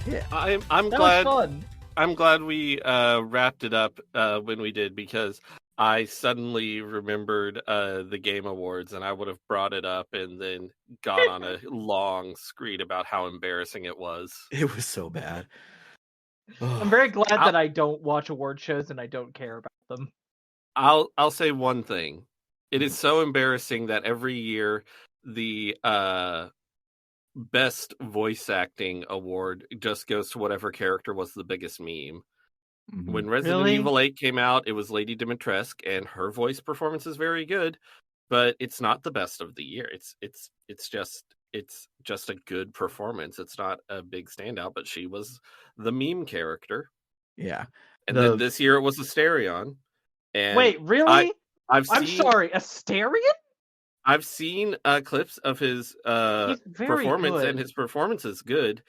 Yeah. I'm That glad. was fun. I'm glad we wrapped it up when we did, because I suddenly remembered the Game Awards, and I would have brought it up and then gone on a long screed about how embarrassing it was. It was so bad. I'm very glad that I don't watch award shows and I don't care about them. I'll say one thing. It is so embarrassing that every year the best voice acting award just goes to whatever character was the biggest meme. When Resident Really? Evil 8 came out, it was Lady Dimitrescu, and her voice performance is very good. but it's not the best of the year. It's just a good performance. It's not a big standout, but she was the meme character. Yeah. And then this year it was Asterion. And Wait, really? I'm sorry, Asterion? I've seen clips of his He's very performance, good. and his performance is good.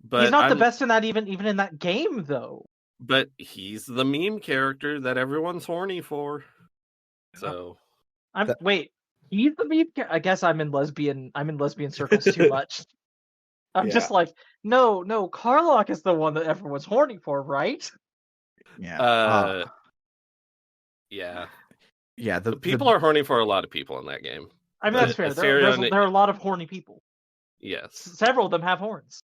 But he's not the best in that, even in that game, though. But he's the meme character that everyone's horny for. So wait, he's the meme. I guess I'm in lesbian circles too much. I'm just like, no, Karlach is the one that everyone's horny for, right? Yeah. Yeah. Yeah. The people are horny for a lot of people in that game. I mean, that's fair. There are a lot of horny people. Yes. Several of them have horns.